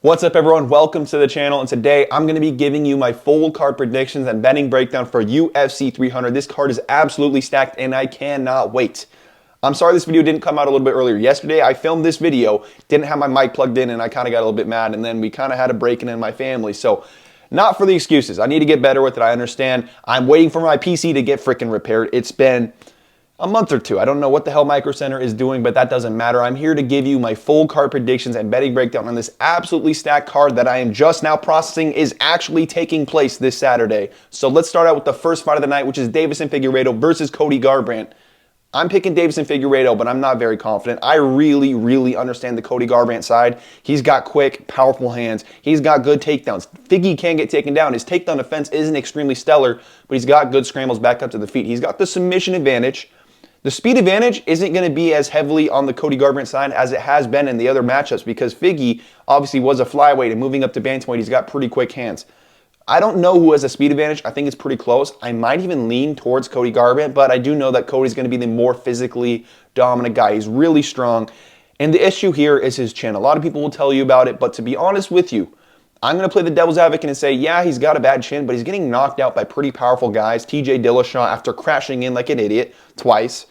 What's up, everyone? Welcome to the channel, and today I'm going to be giving you my full card predictions and betting breakdown for UFC 300. This card is absolutely stacked, and I cannot wait. I'm sorry this video didn't come out a little bit earlier. Yesterday, I filmed this video, didn't have my mic plugged in, and I kind of got a little bit mad, and then we kind of had a break-in in my family, so not for the excuses. I need to get better with it. I understand. I'm waiting for my PC to get freaking repaired. It's been a month or two. I don't know what the hell Micro Center is doing, but that doesn't matter. I'm here to give you my full card predictions and betting breakdown on this absolutely stacked card that I am just now processing is actually taking place this Saturday. So let's start out with the first fight of the night, which is Deiveson Figueiredo versus Cody Garbrandt. I'm picking Deiveson Figueiredo, but I'm not very confident. I really understand the Cody Garbrandt side. He's got quick, powerful hands. He's got good takedowns. Figgy can get taken down. His takedown defense isn't extremely stellar, but he's got good scrambles back up to the feet. He's got the submission advantage. The speed advantage isn't going to be as heavily on the Cody Garbrandt side as it has been in the other matchups because Figgy obviously was a flyweight and moving up to bantamweight, he's got pretty quick hands. I don't know who has a speed advantage. I think it's pretty close. I might even lean towards Cody Garbrandt, but I do know that Cody's going to be the more physically dominant guy. He's really strong. And the issue here is his chin. A lot of people will tell you about it, but to be honest with you, I'm going to play the devil's advocate and say, yeah, he's got a bad chin, but he's getting knocked out by pretty powerful guys. TJ Dillashaw after crashing in like an idiot twice.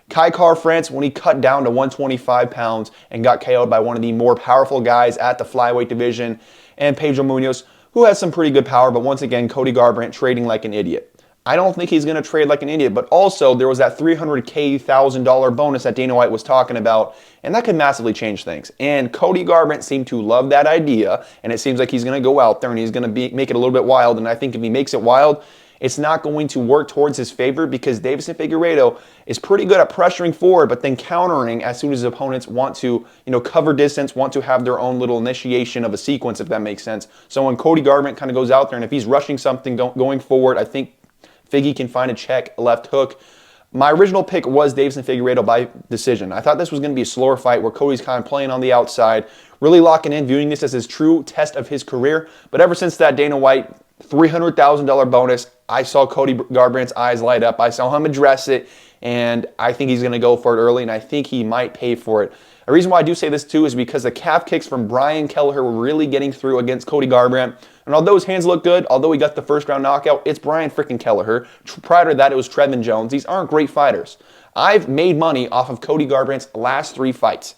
Kattar France when he cut down to 125 pounds and got KO'd by one of the more powerful guys at the flyweight division. And Pedro Munoz, who has some pretty good power, but once again, Cody Garbrandt trading like an idiot. I don't think he's going to trade like an idiot, but also there was that $300,000 bonus that Dana White was talking about, and that could massively change things. And Cody Garbrandt seemed to love that idea, and it seems like he's going to go out there and he's going to make it a little bit wild, and I think if he makes it wild, it's not going to work towards his favor because Deiveson Figueiredo is pretty good at pressuring forward, but then countering as soon as opponents want to, cover distance, want to have their own little initiation of a sequence, if that makes sense. So when Cody Garbrandt kind of goes out there, and if he's rushing something going forward, I think Figgy can find a check, a left hook. My original pick was Deiveson Figueiredo by decision. I thought this was going to be a slower fight where Cody's kind of playing on the outside, really locking in, viewing this as his true test of his career. But ever since that Dana White $300,000 bonus, I saw Cody Garbrandt's eyes light up. I saw him address it, and I think he's going to go for it early, and I think he might pay for it. The reason why I do say this, too, is because the calf kicks from Brian Kelleher were really getting through against Cody Garbrandt. And although his hands look good, although he got the first-round knockout, it's Brian freaking Kelleher. Prior to that, it was Trevin Jones. These aren't great fighters. I've made money off of Cody Garbrandt's last 3 fights.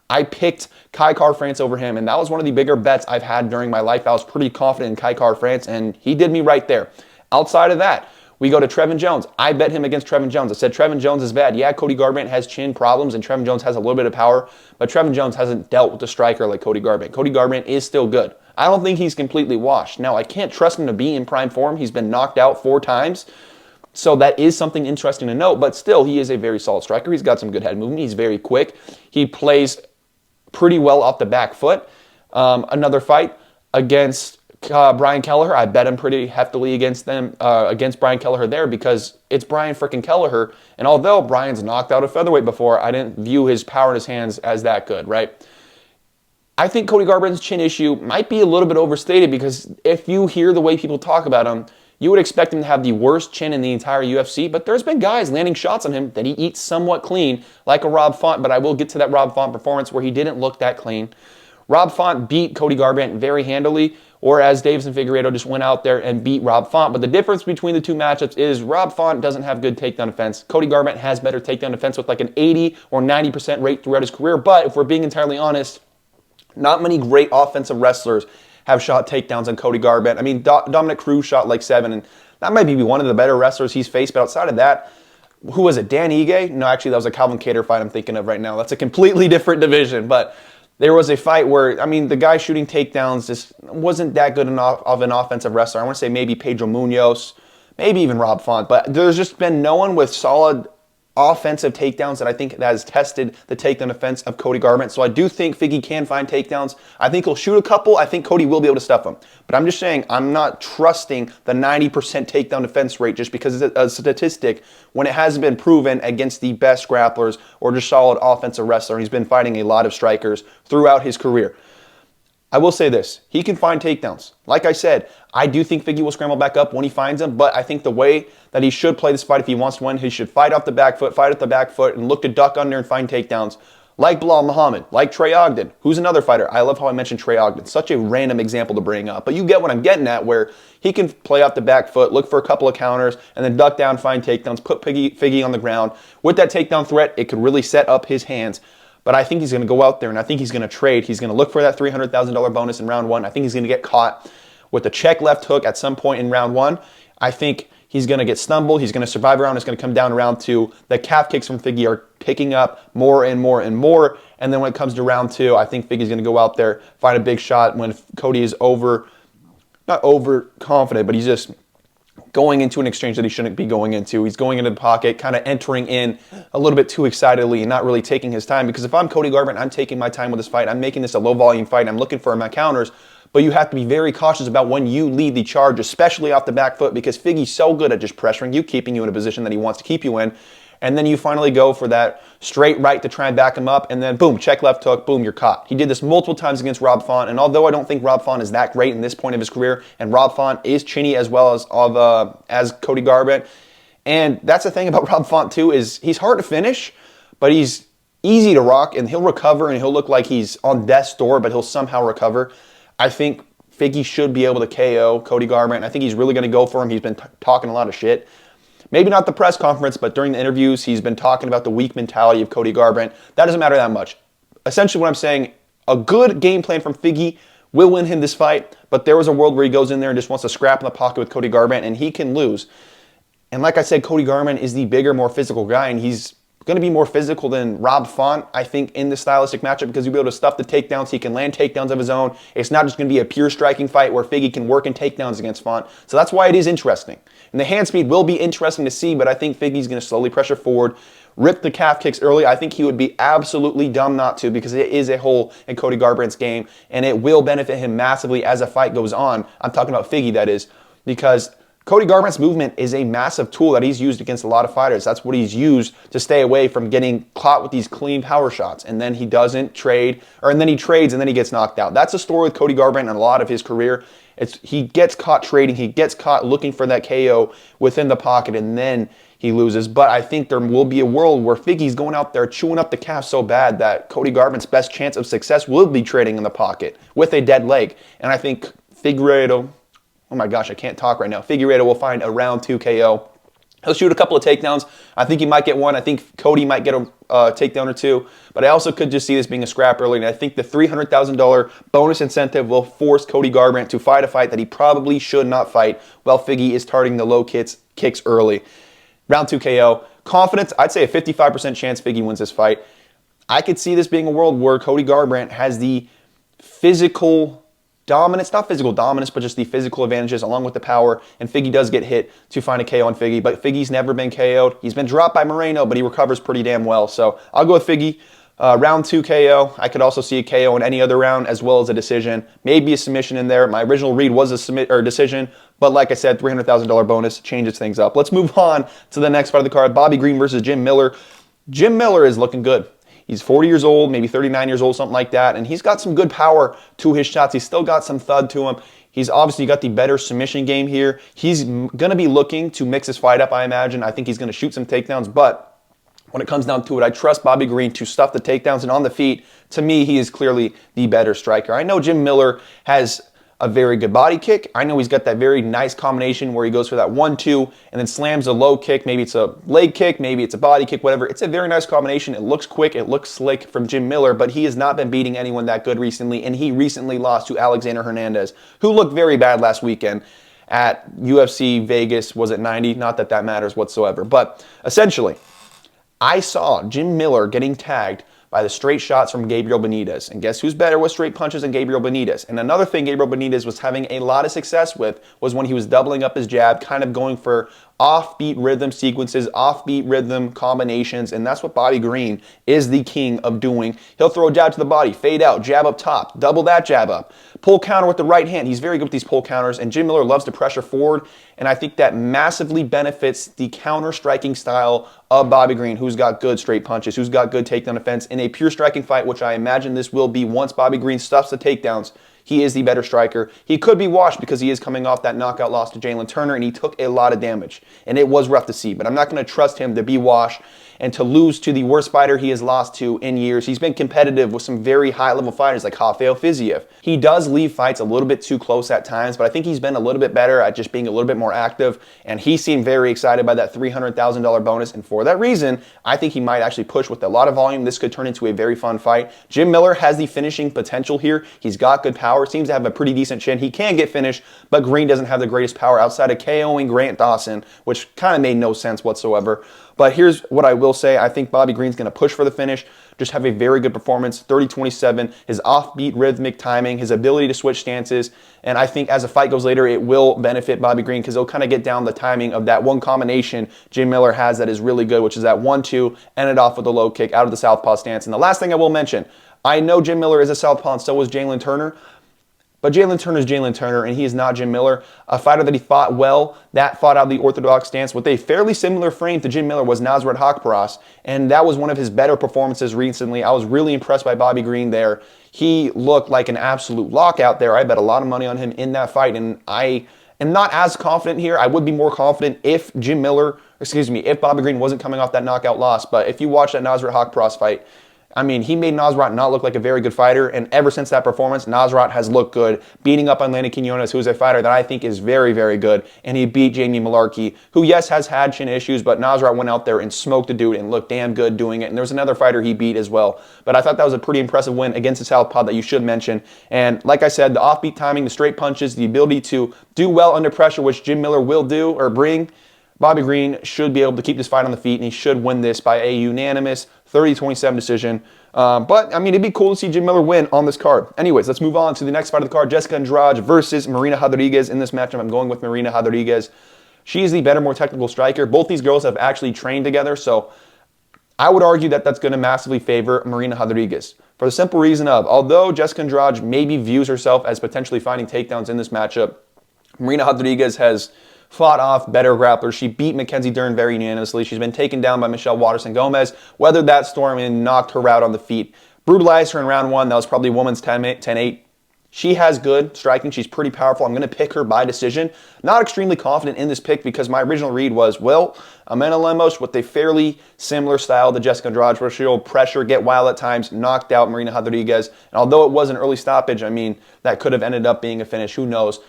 I picked Kattar France over him, and that was one of the bigger bets I've had during my life. I was pretty confident in Kattar France, and he did me right there. Outside of that, we go to Trevin Jones. I bet him against Trevin Jones. I said Trevin Jones is bad. Yeah, Cody Garbrandt has chin problems, and Trevin Jones has a little bit of power, but Trevin Jones hasn't dealt with a striker like Cody Garbrandt. Cody Garbrandt is still good. I don't think he's completely washed. Now, I can't trust him to be in prime form. He's been knocked out 4 times. So that is something interesting to note, but still, he is a very solid striker. He's got some good head movement. He's very quick. He plays pretty well off the back foot. Another fight against Brian Kelleher. I bet him pretty heftily against Brian Kelleher there because it's Brian freaking Kelleher. And although Brian's knocked out a featherweight before, I didn't view his power in his hands as that good, right? I think Cody Garbrandt's chin issue might be a little bit overstated because if you hear the way people talk about him, you would expect him to have the worst chin in the entire UFC, but there's been guys landing shots on him that he eats somewhat clean, like a Rob Font, but I will get to that Rob Font performance where he didn't look that clean. Rob Font beat Cody Garbrandt very handily, whereas Deiveson Figueiredo just went out there and beat Rob Font. But the difference between the two matchups is Rob Font doesn't have good takedown defense. Cody Garbrandt has better takedown defense with like an 80 or 90% rate throughout his career, but if we're being entirely honest, not many great offensive wrestlers have shot takedowns on Cody Garbrandt. I mean, Dominic Cruz shot like 7, and that might be one of the better wrestlers he's faced, but outside of that, who was it, Dan Ige? No, actually, that was a Calvin Kattar fight I'm thinking of right now. That's a completely different division, but there was a fight where, I mean, the guy shooting takedowns just wasn't that good of an offensive wrestler. I want to say maybe Pedro Munoz, maybe even Rob Font, but there's just been no one with solid offensive takedowns that I think that has tested the takedown defense of Cody Garbrandt. So I do think Figgy can find takedowns. I think he'll shoot a couple. I think Cody will be able to stuff him. But I'm just saying I'm not trusting the 90% takedown defense rate just because it's a statistic when it hasn't been proven against the best grapplers or just solid offensive wrestler. He's been fighting a lot of strikers throughout his career. I will say this, he can find takedowns. Like I said, I do think Figgy will scramble back up when he finds them, but I think the way that he should play this fight if he wants to win, he should fight off the back foot, and look to duck under and find takedowns. like Bilal Muhammad, like Trey Ogden, who's another fighter. I love how I mentioned Trey Ogden. Such a random example to bring up. But you get what I'm getting at, where he can play off the back foot, look for a couple of counters, and then duck down, find takedowns, put Figgy on the ground. With that takedown threat, it could really set up his hands. But I think he's going to go out there, and I think he's going to trade. He's going to look for that $300,000 bonus in round 1. I think he's going to get caught with a check left hook at some point in round 1. I think he's going to get stumbled. He's going to survive a round. It's going to come down to round 2. The calf kicks from Figgy are picking up more and more and more. And then when it comes to round 2, I think Figgy's going to go out there, find a big shot when Cody is not overconfident, but he's just going into an exchange that he shouldn't be going into. He's going into the pocket, kind of entering in a little bit too excitedly and not really taking his time. Because if I'm Cody Garbrandt, I'm taking my time with this fight. I'm making this a low-volume fight. I'm looking for my counters. But you have to be very cautious about when you lead the charge, especially off the back foot, because Figgy's so good at just pressuring you, keeping you in a position that he wants to keep you in. And then you finally go for that straight right to try and back him up, and then boom, check left hook, boom, you're caught. He did this multiple times against Rob Font, and although I don't think Rob Font is that great in this point of his career, and Rob Font is chinny as well as Cody Garbrandt, and that's the thing about Rob Font too, is he's hard to finish, but he's easy to rock, and he'll recover, and he'll look like he's on death's door, but he'll somehow recover. I think Figgy should be able to KO Cody Garbrandt. I think he's really going to go for him. He's been talking a lot of shit. Maybe not the press conference, but during the interviews, he's been talking about the weak mentality of Cody Garbrandt. That doesn't matter that much. Essentially what I'm saying, a good game plan from Figgy will win him this fight, but there was a world where he goes in there and just wants to scrap in the pocket with Cody Garbrandt, and he can lose. And like I said, Cody Garbrandt is the bigger, more physical guy, and he's going to be more physical than Rob Font, I think, in the stylistic matchup, because he'll be able to stuff the takedowns. He can land takedowns of his own. It's not just going to be a pure striking fight where Figgy can work in takedowns against Font. So that's why it is interesting. And the hand speed will be interesting to see, but I think Figgy's going to slowly pressure forward, rip the calf kicks early. I think he would be absolutely dumb not to, because it is a hole in Cody Garbrandt's game, and it will benefit him massively as the fight goes on. I'm talking about Figgy, that is, because Cody Garbrandt's movement is a massive tool that he's used against a lot of fighters. That's what he's used to stay away from getting caught with these clean power shots. And then he doesn't trade, and then he trades, and then he gets knocked out. That's the story with Cody Garbrandt in a lot of his career. He gets caught trading. He gets caught looking for that KO within the pocket, and then he loses. But I think there will be a world where Figgy's going out there chewing up the calf so bad that Cody Garbrandt's best chance of success will be trading in the pocket with a dead leg. And I think Figueiredo, oh my gosh, I can't talk right now. Figueiredo will find a round 2 KO. He'll shoot a couple of takedowns. I think he might get one. I think Cody might get a takedown or two. But I also could just see this being a scrap early. And I think the $300,000 bonus incentive will force Cody Garbrandt to fight a fight that he probably should not fight while Figgy is targeting the low kicks early. Round 2 KO. Confidence, I'd say a 55% chance Figgy wins this fight. I could see this being a world where Cody Garbrandt has the physical dominance, not physical dominance, but just the physical advantages along with the power, and Figgy does get hit to find a KO on Figgy, but Figgy's never been KO'd. He's been dropped by Marina, but he recovers pretty damn well, so I'll go with Figgy. Round 2 KO. I could also see a KO in any other round as well as a decision. Maybe a submission in there. My original read was a decision, but like I said, $300,000 bonus changes things up. Let's move on to the next fight of the card, Bobby Green versus Jim Miller. Jim Miller is looking good. He's 40 years old, maybe 39 years old, something like that, and he's got some good power to his shots. He's still got some thud to him. He's obviously got the better submission game here. He's going to be looking to mix his fight up, I imagine. I think he's going to shoot some takedowns, but when it comes down to it, I trust Bobby Green to stuff the takedowns, and on the feet, to me, he is clearly the better striker. I know Jim Miller has a very good body kick. I know he's got that very nice combination where he goes for that 1-2 and then slams a low kick. Maybe it's a leg kick, maybe it's a body kick, whatever. It's a very nice combination. It looks quick, it looks slick from Jim Miller, but he has not been beating anyone that good recently, and he recently lost to Alexander Hernandez, who looked very bad last weekend at UFC Vegas. Was it 90? Not that that matters whatsoever. But essentially, I saw Jim Miller getting tagged by the straight shots from Gabriel Benitez. And guess who's better with straight punches than Gabriel Benitez? And another thing Gabriel Benitez was having a lot of success with was when he was doubling up his jab, kind of going for offbeat rhythm sequences, offbeat rhythm combinations, and that's what Bobby Green is the king of doing. He'll throw a jab to the body, fade out, jab up top, double that jab up, pull counter with the right hand. He's very good with these pull counters, and Jim Miller loves to pressure forward, and I think that massively benefits the counter-striking style of Bobby Green, who's got good straight punches, who's got good takedown defense. In a pure striking fight, which I imagine this will be once Bobby Green stuffs the takedowns, he is the better striker. He could be washed because he is coming off that knockout loss to Jalin Turner, and he took a lot of damage. And it was rough to see, but I'm not going to trust him to be washed and to lose to the worst fighter he has lost to in years. He's been competitive with some very high-level fighters like Rafael Fiziev. He does leave fights a little bit too close at times, but I think he's been a little bit better at just being a little bit more active, and he seemed very excited by that $300,000 bonus, and for that reason, I think he might actually push with a lot of volume. This could turn into a very fun fight. Jim Miller has the finishing potential here. He's got good power, seems to have a pretty decent chin. He can get finished, but Green doesn't have the greatest power outside of KOing Grant Dawson, which kind of made no sense whatsoever. But here's what I will say. I think Bobby Green's going to push for the finish, just have a very good performance, 30-27, his offbeat rhythmic timing, his ability to switch stances, and I think as the fight goes later, it will benefit Bobby Green because he'll kind of get down the timing of that one combination Jim Miller has that is really good, which is that 1-2, end it off with a low kick out of the southpaw stance. And the last thing I will mention, I know Jim Miller is a southpaw and so is Jalin Turner, but Jalin Turner is Jalin Turner, and he is not Jim Miller. A fighter that he fought well, that fought out the orthodox stance with a fairly similar frame to Jim Miller was Nasrat Haqparast, and that was one of his better performances recently. I was really impressed by Bobby Green there. He looked like an absolute lockout there. I bet a lot of money on him in that fight, and I am not as confident here. I would be more confident if if Bobby Green wasn't coming off that knockout loss. But if you watch that Nasrat Haqparast fight, I mean, he made Nasrat not look like a very good fighter, and ever since that performance, Nasrat has looked good, beating up on Lenny Quinones, who is a fighter that I think is very, very good, and he beat Jamie Malarkey, who, yes, has had chin issues, but Nasrat went out there and smoked the dude and looked damn good doing it, and there was another fighter he beat as well. But I thought that was a pretty impressive win against the southpaw that you should mention, and like I said, the offbeat timing, the straight punches, the ability to do well under pressure, which Jim Miller will do or bring, Bobby Green should be able to keep this fight on the feet, and he should win this by a unanimous 30-27 decision. But, I mean, it'd be cool to see Jim Miller win on this card. Anyways, let's move on to the next fight of the card, Jessica Andrade versus Marina Rodriguez. In this matchup, I'm going with Marina Rodriguez. She is the better, more technical striker. Both these girls have actually trained together, so I would argue that that's going to massively favor Marina Rodriguez. For the simple reason of, although Jessica Andrade maybe views herself as potentially finding takedowns in this matchup, Marina Rodriguez has fought off better grapplers. She beat Mackenzie Dern very unanimously. She's been taken down by Michelle Waterson Gomez, weathered that storm and knocked her out on the feet. Brutalized her in round one. That was probably women's 10-8. She has good striking. She's pretty powerful. I'm going to pick her by decision. Not extremely confident in this pick because my original read was, well, Amanda Lemos with a fairly similar style to Jessica Andrade, where she'll pressure, get wild at times, knocked out Marina Rodriguez. And although it was an early stoppage, I mean, that could have ended up being a finish. Who knows?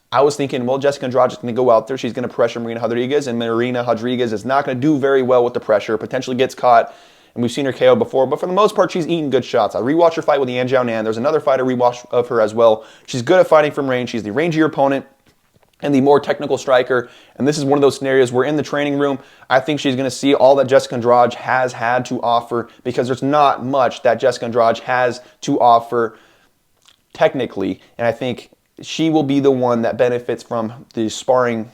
I was thinking, well, Jessica Andrade is going to go out there. She's going to pressure Marina Rodriguez, and Marina Rodriguez is not going to do very well with the pressure, potentially gets caught, and we've seen her KO before, but for the most part, she's eating good shots. I rewatched her fight with Yan Xiaonan. There's another fight I rewatched of her as well. She's good at fighting from range. She's the rangier opponent and the more technical striker, and this is one of those scenarios where in the training room, I think she's going to see all that Jessica Andrade has had to offer because there's not much that Jessica Andrade has to offer technically, and I think she will be the one that benefits from the sparring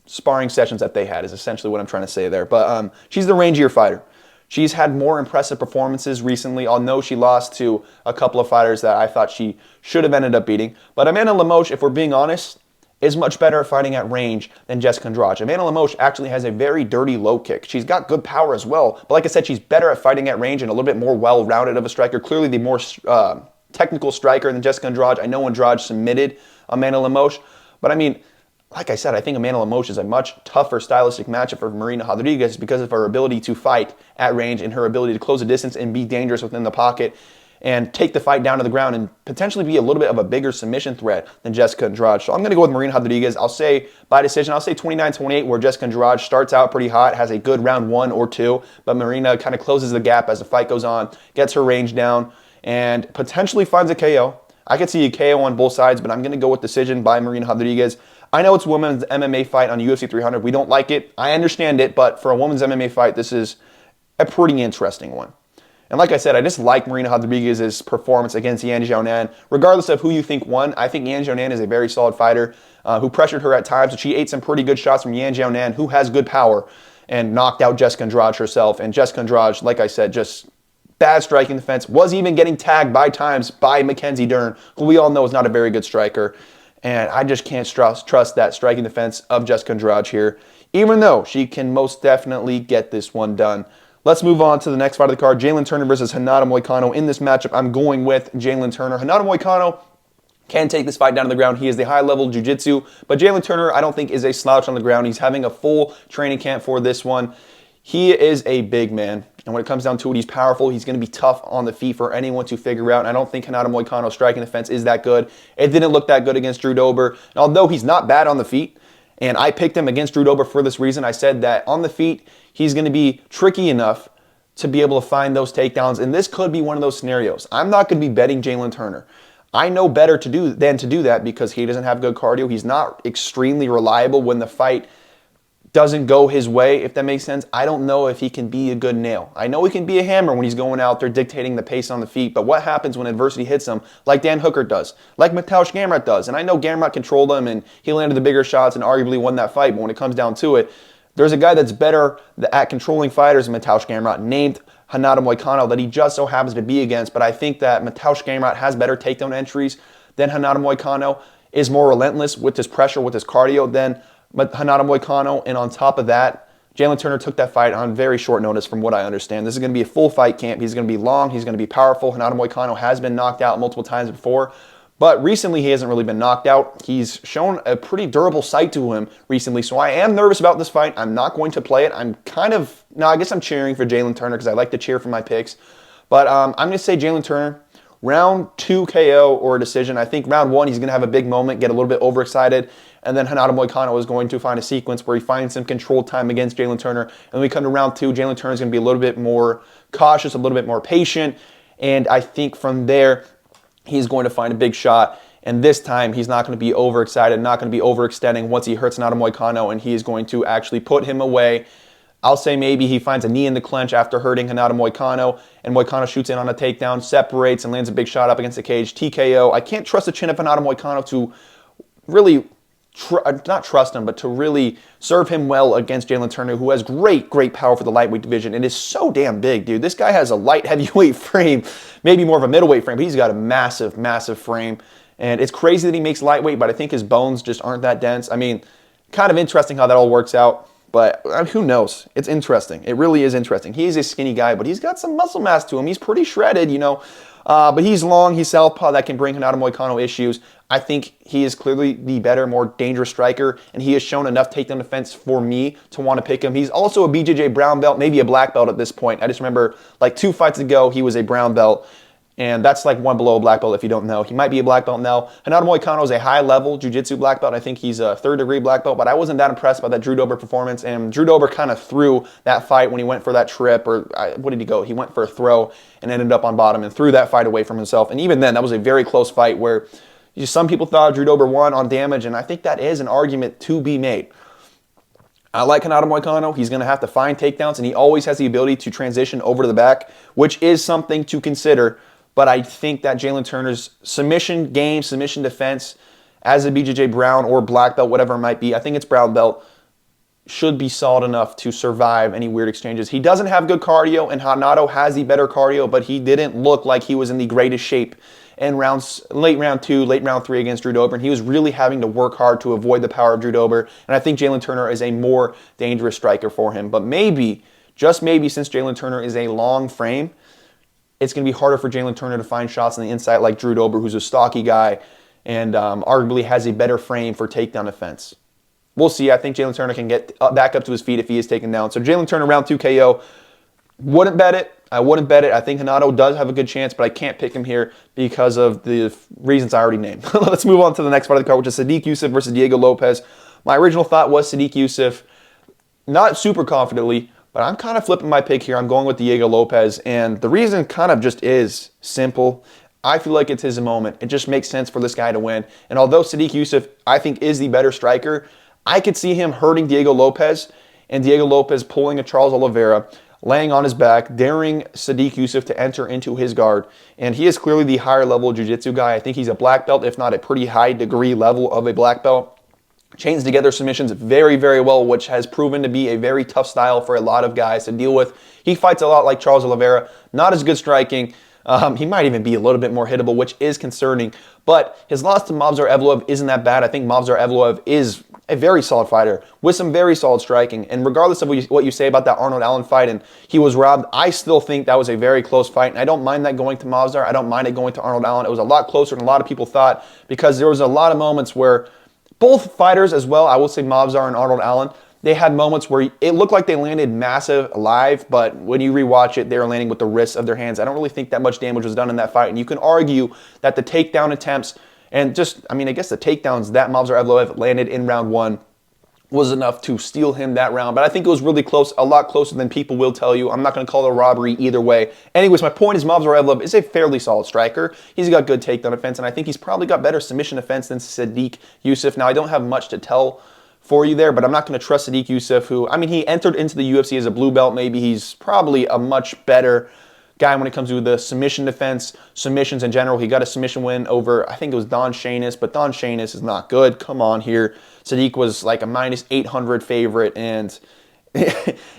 sessions that they had is essentially what I'm trying to say there. But she's the rangier fighter. She's had more impressive performances recently, although she lost to a couple of fighters that I thought she should have ended up beating. But Amanda Lemos, if we're being honest, is much better at fighting at range than Jessica Andrade. Amanda Lemos actually has a very dirty low kick. She's got good power as well. But like I said, she's better at fighting at range and a little bit more well-rounded of a striker. Clearly the more technical striker than Jessica Andrade. I know Andrade submitted Amanda Lemos, but I mean, like I said, I think Amanda Lemos is a much tougher stylistic matchup for Marina Rodriguez because of her ability to fight at range and her ability to close the distance and be dangerous within the pocket and take the fight down to the ground and potentially be a little bit of a bigger submission threat than Jessica Andrade. So I'm going to go with Marina Rodriguez. I'll say by decision, I'll say 29-28, where Jessica Andrade starts out pretty hot, has a good round 1 or 2, but Marina kind of closes the gap as the fight goes on, gets her range down, and potentially finds a KO. I could see a KO on both sides, but I'm going to go with decision by Marina Rodriguez. I know it's a women's MMA fight on UFC 300. We don't like it. I understand it, but for a women's MMA fight, this is a pretty interesting one. And like I said, I just like Marina Rodriguez's performance against Yan Xiaonan. Regardless of who you think won, I think Yan Xiaonan is a very solid fighter who pressured her at times. She ate some pretty good shots from Yan Xiaonan, who has good power, and knocked out Jessica Andrade herself. And Jessica Andrade, like I said, just bad striking defense, was even getting tagged by times by Mackenzie Dern, who we all know is not a very good striker. And I just can't trust that striking defense of Jessica Andrade here, even though she can most definitely get this one done. Let's move on to the next fight of the card, Jalin Turner versus Renato Moicano. In this matchup, I'm going with Jalin Turner. Renato Moicano can take this fight down to the ground. He is the high-level jiu-jitsu, but Jalin Turner, I don't think, is a slouch on the ground. He's having a full training camp for this one. He is a big man, and when it comes down to it, he's powerful. He's going to be tough on the feet for anyone to figure out, and I don't think Renato Moicano's striking defense is that good. It didn't look that good against Drew Dober, and although he's not bad on the feet, and I picked him against Drew Dober for this reason. I said that on the feet, he's going to be tricky enough to be able to find those takedowns, and this could be one of those scenarios. I'm not going to be betting Jalin Turner. I know better than to do that because he doesn't have good cardio. He's not extremely reliable when the fight doesn't go his way, if that makes sense. I don't know if he can be a good nail. I know he can be a hammer when he's going out there dictating the pace on the feet, but what happens when adversity hits him, like Dan Hooker does, like Mateusz Gamrot does? And I know Gamrot controlled him and he landed the bigger shots and arguably won that fight, but when it comes down to it, there's a guy that's better at controlling fighters than Mateusz Gamrot, named Renato Moicano, that he just so happens to be against. But I think that Mateusz Gamrot has better takedown entries than Renato Moicano, is more relentless with his pressure, with his cardio than Renato Moicano, and on top of that, Jalin Turner took that fight on very short notice from what I understand. This is going to be a full fight camp. He's going to be long. He's going to be powerful. Renato Moicano has been knocked out multiple times before, but recently he hasn't really been knocked out. He's shown a pretty durable sight to him recently, so I am nervous about this fight. I'm not going to play it. I guess I'm cheering for Jalin Turner because I like to cheer for my picks, but I'm going to say Jalin Turner. Round 2 KO or a decision. I think round 1 he's going to have a big moment, get a little bit overexcited, and then Renato Moicano is going to find a sequence where he finds some controlled time against Jalin Turner. And when we come to round 2, Jalin Turner is going to be a little bit more cautious, a little bit more patient, and I think from there he's going to find a big shot. And this time he's not going to be overexcited, not going to be overextending once he hurts Renato Moicano, and he is going to actually put him away. I'll say maybe he finds a knee in the clinch after hurting Renato Moicano, and Moicano shoots in on a takedown, separates, and lands a big shot up against the cage. TKO. I can't trust the chin of Renato Moicano to really, not trust him, but to really serve him well against Jalin Turner, who has great power for the lightweight division and is so damn big, dude. This guy has a light heavyweight frame, maybe more of a middleweight frame, but he's got a massive frame. And it's crazy that he makes lightweight, but I think his bones just aren't that dense. I mean, kind of interesting how that all works out. But who knows? It's interesting. It really is interesting. He is a skinny guy, but he's got some muscle mass to him. He's pretty shredded, you know. But he's long. He's southpaw. That can bring Renato Moicano issues. I think he is clearly the better, more dangerous striker, and he has shown enough takedown defense for me to want to pick him. He's also a BJJ brown belt, maybe a black belt at this point. I just remember like 2 fights ago, he was a brown belt. And that's like one below a black belt if you don't know. He might be a black belt now. Renato Moicano is a high-level jiu-jitsu black belt. I think he's a 3rd-degree black belt, but I wasn't that impressed by that Drew Dober performance. And Drew Dober kind of threw that fight when he went for that trip, or what did he go? He went for a throw and ended up on bottom and threw that fight away from himself. And even then, that was a very close fight where some people thought Drew Dober won on damage, and I think that is an argument to be made. I like Renato Moicano. He's going to have to find takedowns, and he always has the ability to transition over to the back, which is something to consider. But I think that Jalin Turner's submission game, submission defense, as a BJJ brown or black belt, whatever it might be, I think it's brown belt, should be solid enough to survive any weird exchanges. He doesn't have good cardio, and Renato has the better cardio, but he didn't look like he was in the greatest shape in late round 2, late round 3 against Drew Dober, and he was really having to work hard to avoid the power of Drew Dober, and I think Jalin Turner is a more dangerous striker for him. But maybe, just maybe, since Jalin Turner is a long frame, it's going to be harder for Jalin Turner to find shots on the inside like Drew Dober, who's a stocky guy and arguably has a better frame for takedown defense. We'll see. I think Jalin Turner can get back up to his feet if he is taken down. So Jalin Turner, round 2 KO. Wouldn't bet it. I wouldn't bet it. I think Renato does have a good chance, but I can't pick him here because of the reasons I already named. Let's move on to the next part of the card, which is Sodiq Yusuff versus Diego Lopes. My original thought was Sodiq Yusuff, not super confidently, but I'm kind of flipping my pick here. I'm going with Diego Lopes, and the reason kind of just is simple. I feel like it's his moment. It just makes sense for this guy to win. And although Sodiq Yusuff, I think, is the better striker, I could see him hurting Diego Lopes and Diego Lopes pulling a Charles Oliveira, laying on his back, daring Sodiq Yusuff to enter into his guard. And he is clearly the higher level jiu-jitsu guy. I think he's a black belt, if not a pretty high degree level of a black belt. Chains together submissions very well, which has proven to be a very tough style for a lot of guys to deal with. He fights a lot like Charles Oliveira, not as good striking. He might even be a little bit more hittable, which is concerning. But his loss to Movsar Evloev isn't that bad. I think Movsar Evloev is a very solid fighter with some very solid striking. And regardless of what you say about that Arnold Allen fight and he was robbed, I still think that was a very close fight. And I don't mind that going to Movsar. I don't mind it going to Arnold Allen. It was a lot closer than a lot of people thought because there was a lot of moments where both fighters as well, I will say Movsar and Arnold Allen, they had moments where it looked like they landed massive live, but when you rewatch it, they were landing with the wrists of their hands. I don't really think that much damage was done in that fight, and you can argue that the takedown attempts and just, I mean, I guess the takedowns that Movsar Evloev landed in round 1 was enough to steal him that round. But I think it was really close, a lot closer than people will tell you. I'm not going to call it a robbery either way. Anyways, my point is Movsar Evloev is a fairly solid striker. He's got good takedown defense, and I think he's probably got better submission defense than Sodiq Yusuff. Now, I don't have much to tell for you there, but I'm not going to trust Sodiq Yusuff, who, I mean, he entered into the UFC as a blue belt. Maybe he's probably a much better guy when it comes to the submission defense, submissions in general. He got a submission win over, I think it was Don Shainis, but Don Shainis is not good. Come on here. Sodiq was like a minus 800 favorite, and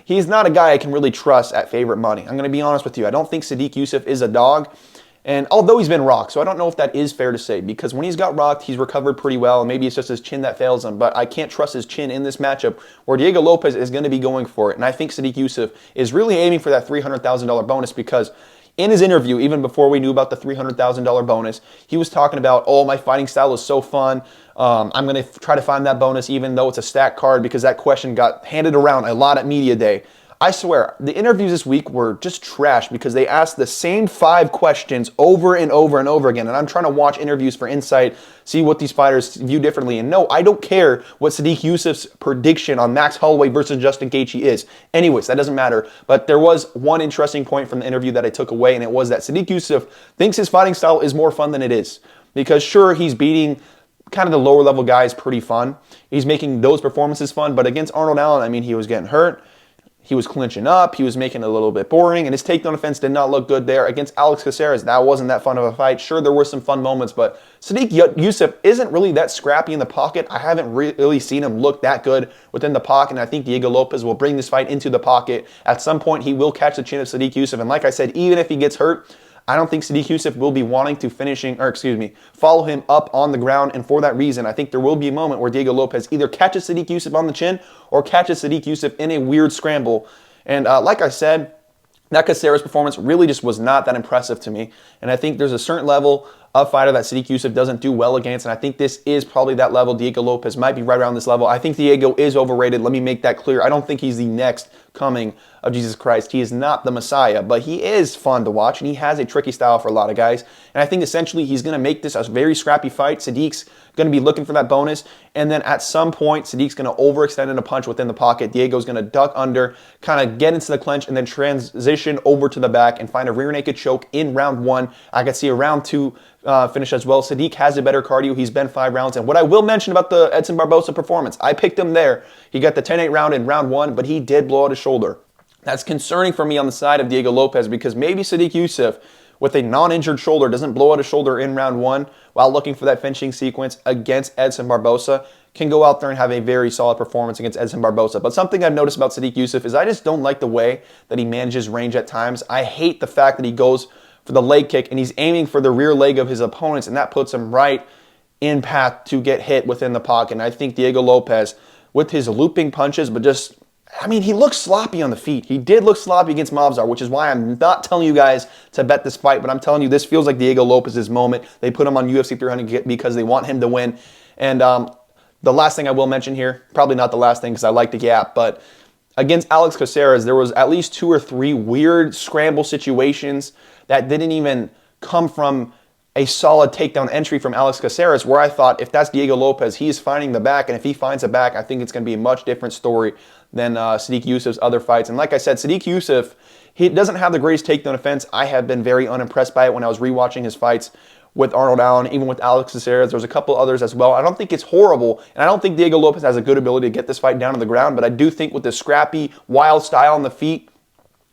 he's not a guy I can really trust at favorite money. I'm going to be honest with you. I don't think Sodiq Yusuff is a dog. And although he's been rocked, so I don't know if that is fair to say, because when he's got rocked, he's recovered pretty well, and maybe it's just his chin that fails him, but I can't trust his chin in this matchup where Diego Lopes is going to be going for it, and I think Sodiq Yusuff is really aiming for that $300,000 bonus, because in his interview, even before we knew about the $300,000 bonus, he was talking about, oh, my fighting style is so fun, I'm going to try to find that bonus even though it's a stacked card, because that question got handed around a lot at media day. I swear, the interviews this week were just trash because they asked the same 5 questions over and over and over again. And I'm trying to watch interviews for insight, see what these fighters view differently. And no, I don't care what Sodiq Yusuff's prediction on Max Holloway versus Justin Gaethje is. Anyways, that doesn't matter. But there was one interesting point from the interview that I took away, and it was that Sodiq Yusuff thinks his fighting style is more fun than it is. Because sure, he's beating kind of the lower level guys pretty fun. He's making those performances fun. But against Arnold Allen, I mean, he was getting hurt. He was clinching up. He was making it a little bit boring, and his takedown defense did not look good there. Against Alex Caceres, that wasn't that fun of a fight. Sure, there were some fun moments, but Sodiq Yusuff isn't really that scrappy in the pocket. I haven't really seen him look that good within the pocket, and I think Diego Lopes will bring this fight into the pocket. At some point, he will catch the chin of Sodiq Yusuff, and like I said, even if he gets hurt, I don't think Sodiq Yusuff will be wanting to follow him up on the ground, and for that reason, I think there will be a moment where Diego Lopes either catches Sodiq Yusuff on the chin or catches Sodiq Yusuff in a weird scramble. And like I said, that Caceres performance really just was not that impressive to me, and I think there's a certain level of fighter that Sodiq Yusuff doesn't do well against, and I think this is probably that level. Diego Lopes might be right around this level. I think Diego is overrated. Let me make that clear. I don't think he's the next coming of Jesus Christ. He is not the Messiah, but he is fun to watch, and he has a tricky style for a lot of guys. And I think essentially he's going to make this a very scrappy fight. Sodiq's going to be looking for that bonus, and then at some point, Sodiq's going to overextend in a punch within the pocket. Diego's going to duck under, kind of get into the clinch, and then transition over to the back and find a rear naked choke in round 1. I could see a round 2 finish as well. Sodiq has a better cardio. He's been 5 rounds. And what I will mention about the Edson Barboza performance, I picked him there. He got the 10-8 round in round 1, but he did blow out his shoulder. That's concerning for me on the side of Diego Lopes, because maybe Sodiq Yusuff, with a non-injured shoulder, doesn't blow out his shoulder in round 1 while looking for that finishing sequence against Edson Barboza, can go out there and have a very solid performance against Edson Barboza. But something I've noticed about Sodiq Yusuff is I just don't like the way that he manages range at times. I hate the fact that he goes for the leg kick and he's aiming for the rear leg of his opponents, and that puts him right in path to get hit within the pocket. And I think Diego Lopes, with his looping punches, but just, I mean, he looks sloppy on the feet. He did look sloppy against Movsar, which is why I'm not telling you guys to bet this fight, but I'm telling you this feels like Diego Lopes' moment. They put him on UFC 300 because they want him to win. And the last thing I will mention here, probably not the last thing because I like the gap, but against Alex Caceres, there was at least 2 or 3 weird scramble situations that didn't even come from a solid takedown entry from Alex Caceres, where I thought if that's Diego Lopes, he's finding the back, and if he finds the back, I think it's going to be a much different story than Sodiq Yusuff's other fights. And like I said, Sodiq Yusuff, he doesn't have the greatest takedown defense. I have been very unimpressed by it when I was rewatching his fights with Arnold Allen, even with Alex Caceres. There's a couple others as well. I don't think it's horrible, and I don't think Diego Lopes has a good ability to get this fight down to the ground, but I do think with the scrappy, wild style on the feet,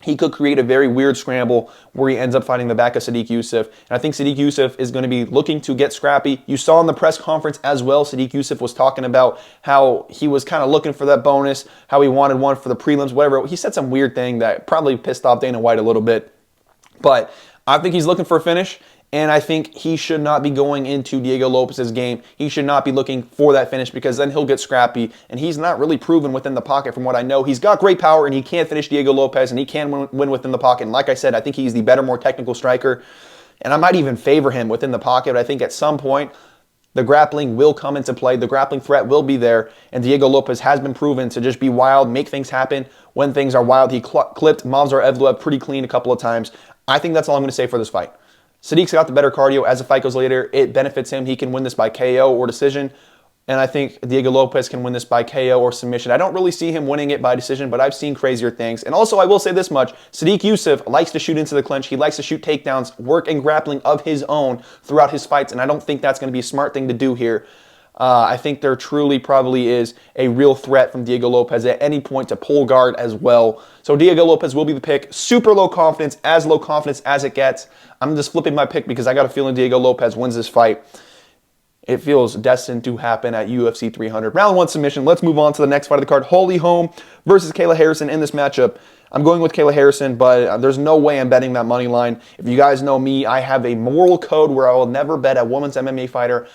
he could create a very weird scramble where he ends up finding the back of Sodiq Yusuff. And I think Sodiq Yusuff is going to be looking to get scrappy. You saw in the press conference as well, Sodiq Yusuff was talking about how he was kind of looking for that bonus, how he wanted one for the prelims, whatever. He said some weird thing that probably pissed off Dana White a little bit. But I think he's looking for a finish, and I think he should not be going into Diego Lopes' game. He should not be looking for that finish, because then he'll get scrappy, and he's not really proven within the pocket from what I know. He's got great power, and he can finish Diego Lopes, and he can win within the pocket. And like I said, I think he's the better, more technical striker, and I might even favor him within the pocket. But I think at some point, the grappling will come into play. The grappling threat will be there. And Diego Lopes has been proven to just be wild, make things happen when things are wild. He clipped Movsar Evloev pretty clean a couple of times. I think that's all I'm going to say for this fight. Sodiq's got the better cardio. As the fight goes later, it benefits him. He can win this by KO or decision. And I think Diego Lopes can win this by KO or submission. I don't really see him winning it by decision, but I've seen crazier things. And also, I will say this much. Sodiq Yusuff likes to shoot into the clinch. He likes to shoot takedowns, work and grappling of his own throughout his fights. And I don't think that's going to be a smart thing to do here. I think there truly probably is a real threat from Diego Lopes at any point to pull guard as well. So Diego Lopes will be the pick. Super low confidence as it gets. I'm just flipping my pick because I got a feeling Diego Lopes wins this fight. It feels destined to happen at UFC 300. Round 1 submission. Let's move on to the next fight of the card. Holm versus Kayla Harrison in this matchup. I'm going with Kayla Harrison, but there's no way I'm betting that money line. If you guys know me, I have a moral code where I will never bet a women's MMA fighter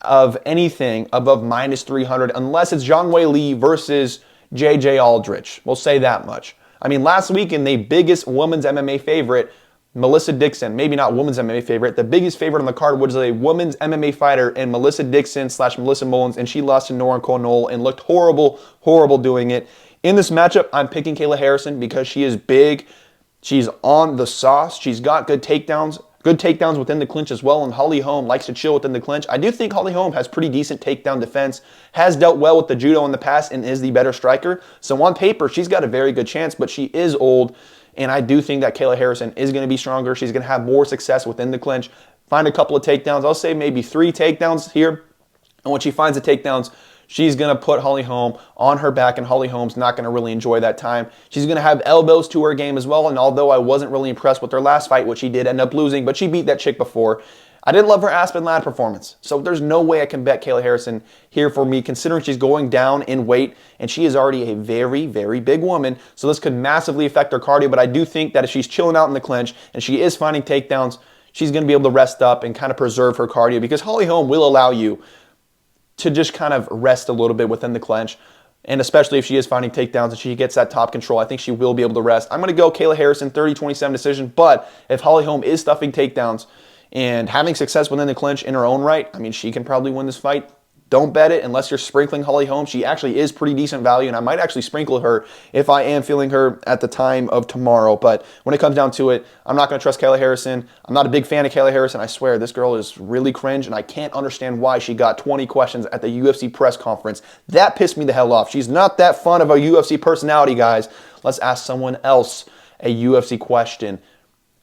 of anything above -300 unless it's Zhang Weili versus JJ Aldrich. We'll say that much. I mean, last weekend, the biggest women's MMA favorite, Melissa Dixon, maybe not women's MMA favorite, the biggest favorite on the card was a women's MMA fighter in Melissa Dixon / Melissa Mullins, and she lost to Nora Cornell and looked horrible, horrible doing it. In this matchup, I'm picking Kayla Harrison because she is big. She's on the sauce. She's got good takedowns within the clinch as well, and Holm likes to chill within the clinch. I do think Holm has pretty decent takedown defense, has dealt well with the judo in the past, and is the better striker. So on paper, she's got a very good chance, but she is old. And I do think that Kayla Harrison is going to be stronger. She's going to have more success within the clinch. Find a couple of takedowns. I'll say maybe 3 takedowns here. And when she finds the takedowns, she's going to put Holm on her back, and Holm's not going to really enjoy that time. She's going to have elbows to her game as well. And although I wasn't really impressed with her last fight, which she did end up losing, but she beat that chick before, I didn't love her Aspen Ladd performance. So there's no way I can bet Kayla Harrison here for me, considering she's going down in weight, and she is already a very, very big woman. So this could massively affect her cardio, but I do think that if she's chilling out in the clinch and she is finding takedowns, she's going to be able to rest up and kind of preserve her cardio, because Holm will allow you to just kind of rest a little bit within the clinch. And especially if she is finding takedowns and she gets that top control, I think she will be able to rest. I'm going to go Kayla Harrison, 30-27 decision. But if Holm is stuffing takedowns and having success within the clinch in her own right, I mean, she can probably win this fight. Don't bet it unless you're sprinkling Holm. She actually is pretty decent value, and I might actually sprinkle her if I am feeling her at the time of tomorrow. But when it comes down to it, I'm not going to trust Kayla Harrison. I'm not a big fan of Kayla Harrison. I swear, this girl is really cringe, and I can't understand why she got 20 questions at the UFC press conference. That pissed me the hell off. She's not that fun of a UFC personality, guys. Let's ask someone else a UFC question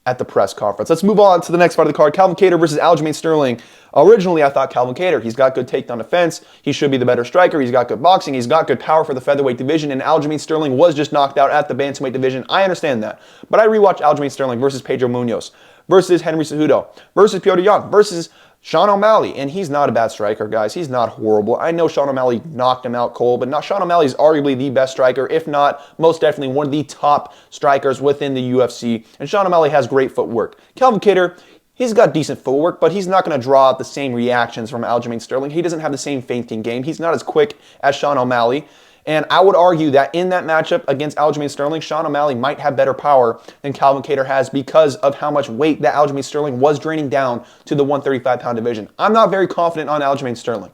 at the press conference. Let's move on to the next part of the card. Calvin Kattar versus Aljamain Sterling. Originally, I thought Calvin Kattar. He's got good takedown defense. He should be the better striker. He's got good boxing. He's got good power for the featherweight division. And Aljamain Sterling was just knocked out at the bantamweight division. I understand that. But I rewatched Aljamain Sterling versus Pedro Munoz, versus Henry Cejudo, versus Petr Yan, versus Sean O'Malley. And he's not a bad striker, guys. He's not horrible. I know Sean O'Malley knocked him out cold, but Sean O'Malley is arguably the best striker, if not most definitely one of the top strikers within the UFC. And Sean O'Malley has great footwork. Calvin Kattar, he's got decent footwork, but he's not going to draw out the same reactions from Aljamain Sterling. He doesn't have the same feinting game. He's not as quick as Sean O'Malley. And I would argue that in that matchup against Aljamain Sterling, Sean O'Malley might have better power than Calvin Kattar has because of how much weight that Aljamain Sterling was draining down to the 135-pound division. I'm not very confident on Aljamain Sterling.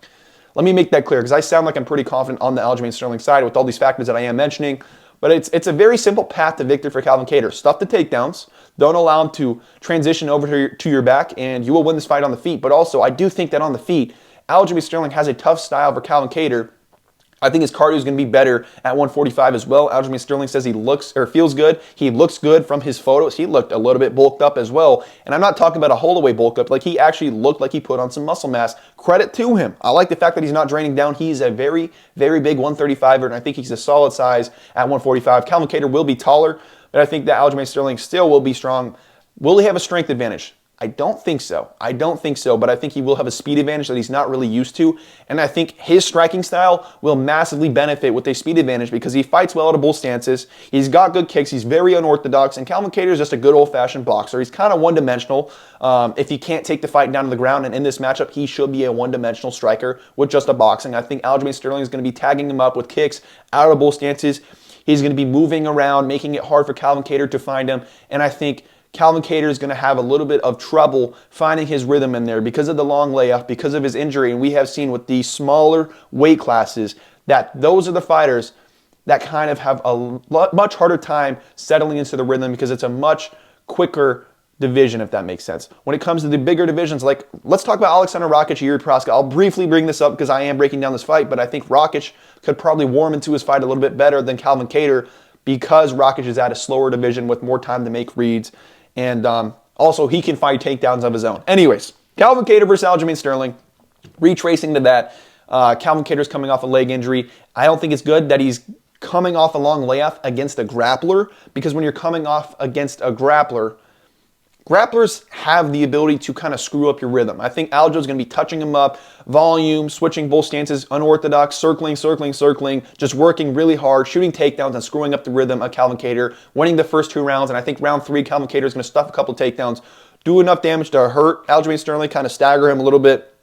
Let me make that clear, because I sound like I'm pretty confident on the Aljamain Sterling side with all these factors that I am mentioning. But it's a very simple path to victory for Calvin Kattar. Stuff the takedowns. Don't allow him to transition over to your back, and you will win this fight on the feet. But also, I do think that on the feet, Aljamain Sterling has a tough style for Calvin Kattar. I think his cardio is going to be better at 145 as well. Aljamain Sterling says he looks or feels good. He looks good from his photos. He looked a little bit bulked up as well. And I'm not talking about a Holloway bulk up. Like, he actually looked like he put on some muscle mass. Credit to him. I like the fact that he's not draining down. He's a very, very big 135er, and I think he's a solid size at 145. Calvin Kattar will be taller, but I think that Aljamain Sterling still will be strong. Will he have a strength advantage? I don't think so. I don't think so, but I think he will have a speed advantage that he's not really used to. And I think his striking style will massively benefit with a speed advantage because he fights well out of both stances. He's got good kicks. He's very unorthodox. And Calvin Kattar is just a good old-fashioned boxer. He's kind of one-dimensional. If he can't take the fight down to the ground, and in this matchup, he should be a one-dimensional striker with just a boxing. I think Aljamain Sterling is going to be tagging him up with kicks out of both stances. He's going to be moving around, making it hard for Calvin Kattar to find him. And I think Calvin Kattar is going to have a little bit of trouble finding his rhythm in there because of the long layoff, because of his injury. And we have seen with the smaller weight classes that those are the fighters that kind of have a much harder time settling into the rhythm because it's a much quicker division, if that makes sense. When it comes to the bigger divisions, like let's talk about Aleksandar Rakic, Jiri Prochazka. I'll briefly bring this up because I am breaking down this fight, but I think Rakic could probably warm into his fight a little bit better than Calvin Kattar because Rakic is at a slower division with more time to make reads. And also, he can fight takedowns of his own. Anyways, Calvin Kattar versus Aljamain Sterling. Retracing to that, Calvin Kattar's coming off a leg injury. I don't think it's good that he's coming off a long layoff against a grappler, because when you're coming off against a grappler, grapplers have the ability to kind of screw up your rhythm. I think Aljo's going to be touching him up, volume, switching both stances, unorthodox, circling, just working really hard, shooting takedowns and screwing up the rhythm of Calvin Kattar, winning the first 2 rounds. And I think round 3, Calvin Kattar is going to stuff a couple of takedowns, do enough damage to hurt Aljamain Sterling, kind of stagger him a little bit,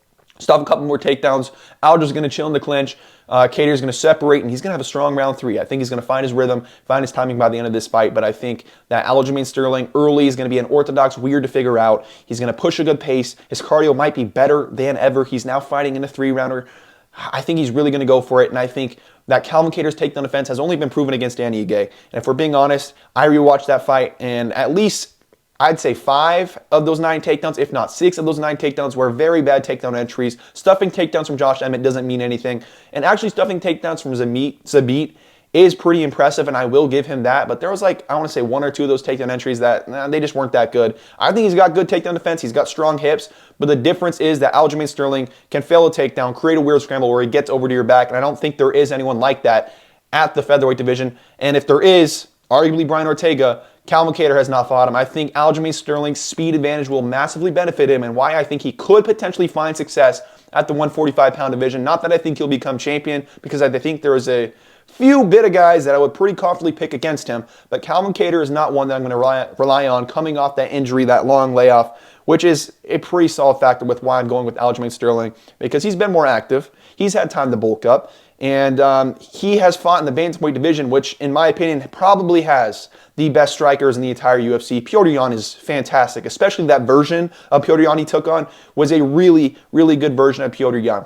stuff a couple more takedowns. Aljo's going to chill in the clinch. Kattar's going to separate, and he's going to have a strong round 3. I think he's going to find his rhythm, find his timing by the end of this fight, but I think that Aljamain Sterling early is going to be unorthodox, weird to figure out. He's going to push a good pace. His cardio might be better than ever. He's now fighting in a 3-rounder. I think he's really going to go for it, and I think that Calvin Kattar's takedown defense has only been proven against Danny Ige. And if we're being honest, I rewatched that fight, and at least I'd say 5 of those 9 takedowns, if not 6 of those 9 takedowns, were very bad takedown entries. Stuffing takedowns from Josh Emmett doesn't mean anything. And actually stuffing takedowns from Zabit is pretty impressive, and I will give him that. But there was like, I want to say 1 or 2 of those takedown entries that they just weren't that good. I think he's got good takedown defense. He's got strong hips. But the difference is that Aljamain Sterling can fail a takedown, create a weird scramble where he gets over to your back. And I don't think there is anyone like that at the featherweight division. And if there is, arguably Brian Ortega, Calvin Kattar has not fought him. I think Aljamain Sterling's speed advantage will massively benefit him, and why I think he could potentially find success at the 145-pound division. Not that I think he'll become champion, because I think there is a few bit of guys that I would pretty confidently pick against him, but Calvin Kattar is not one that I'm going to rely on coming off that injury, that long layoff, which is a pretty solid factor with why I'm going with Aljamain Sterling, because he's been more active. He's had time to bulk up. And he has fought in the bantamweight division, which, in my opinion, probably has the best strikers in the entire UFC. Petr Yan is fantastic, especially that version of Petr Yan he took on was a really, really good version of Petr Yan.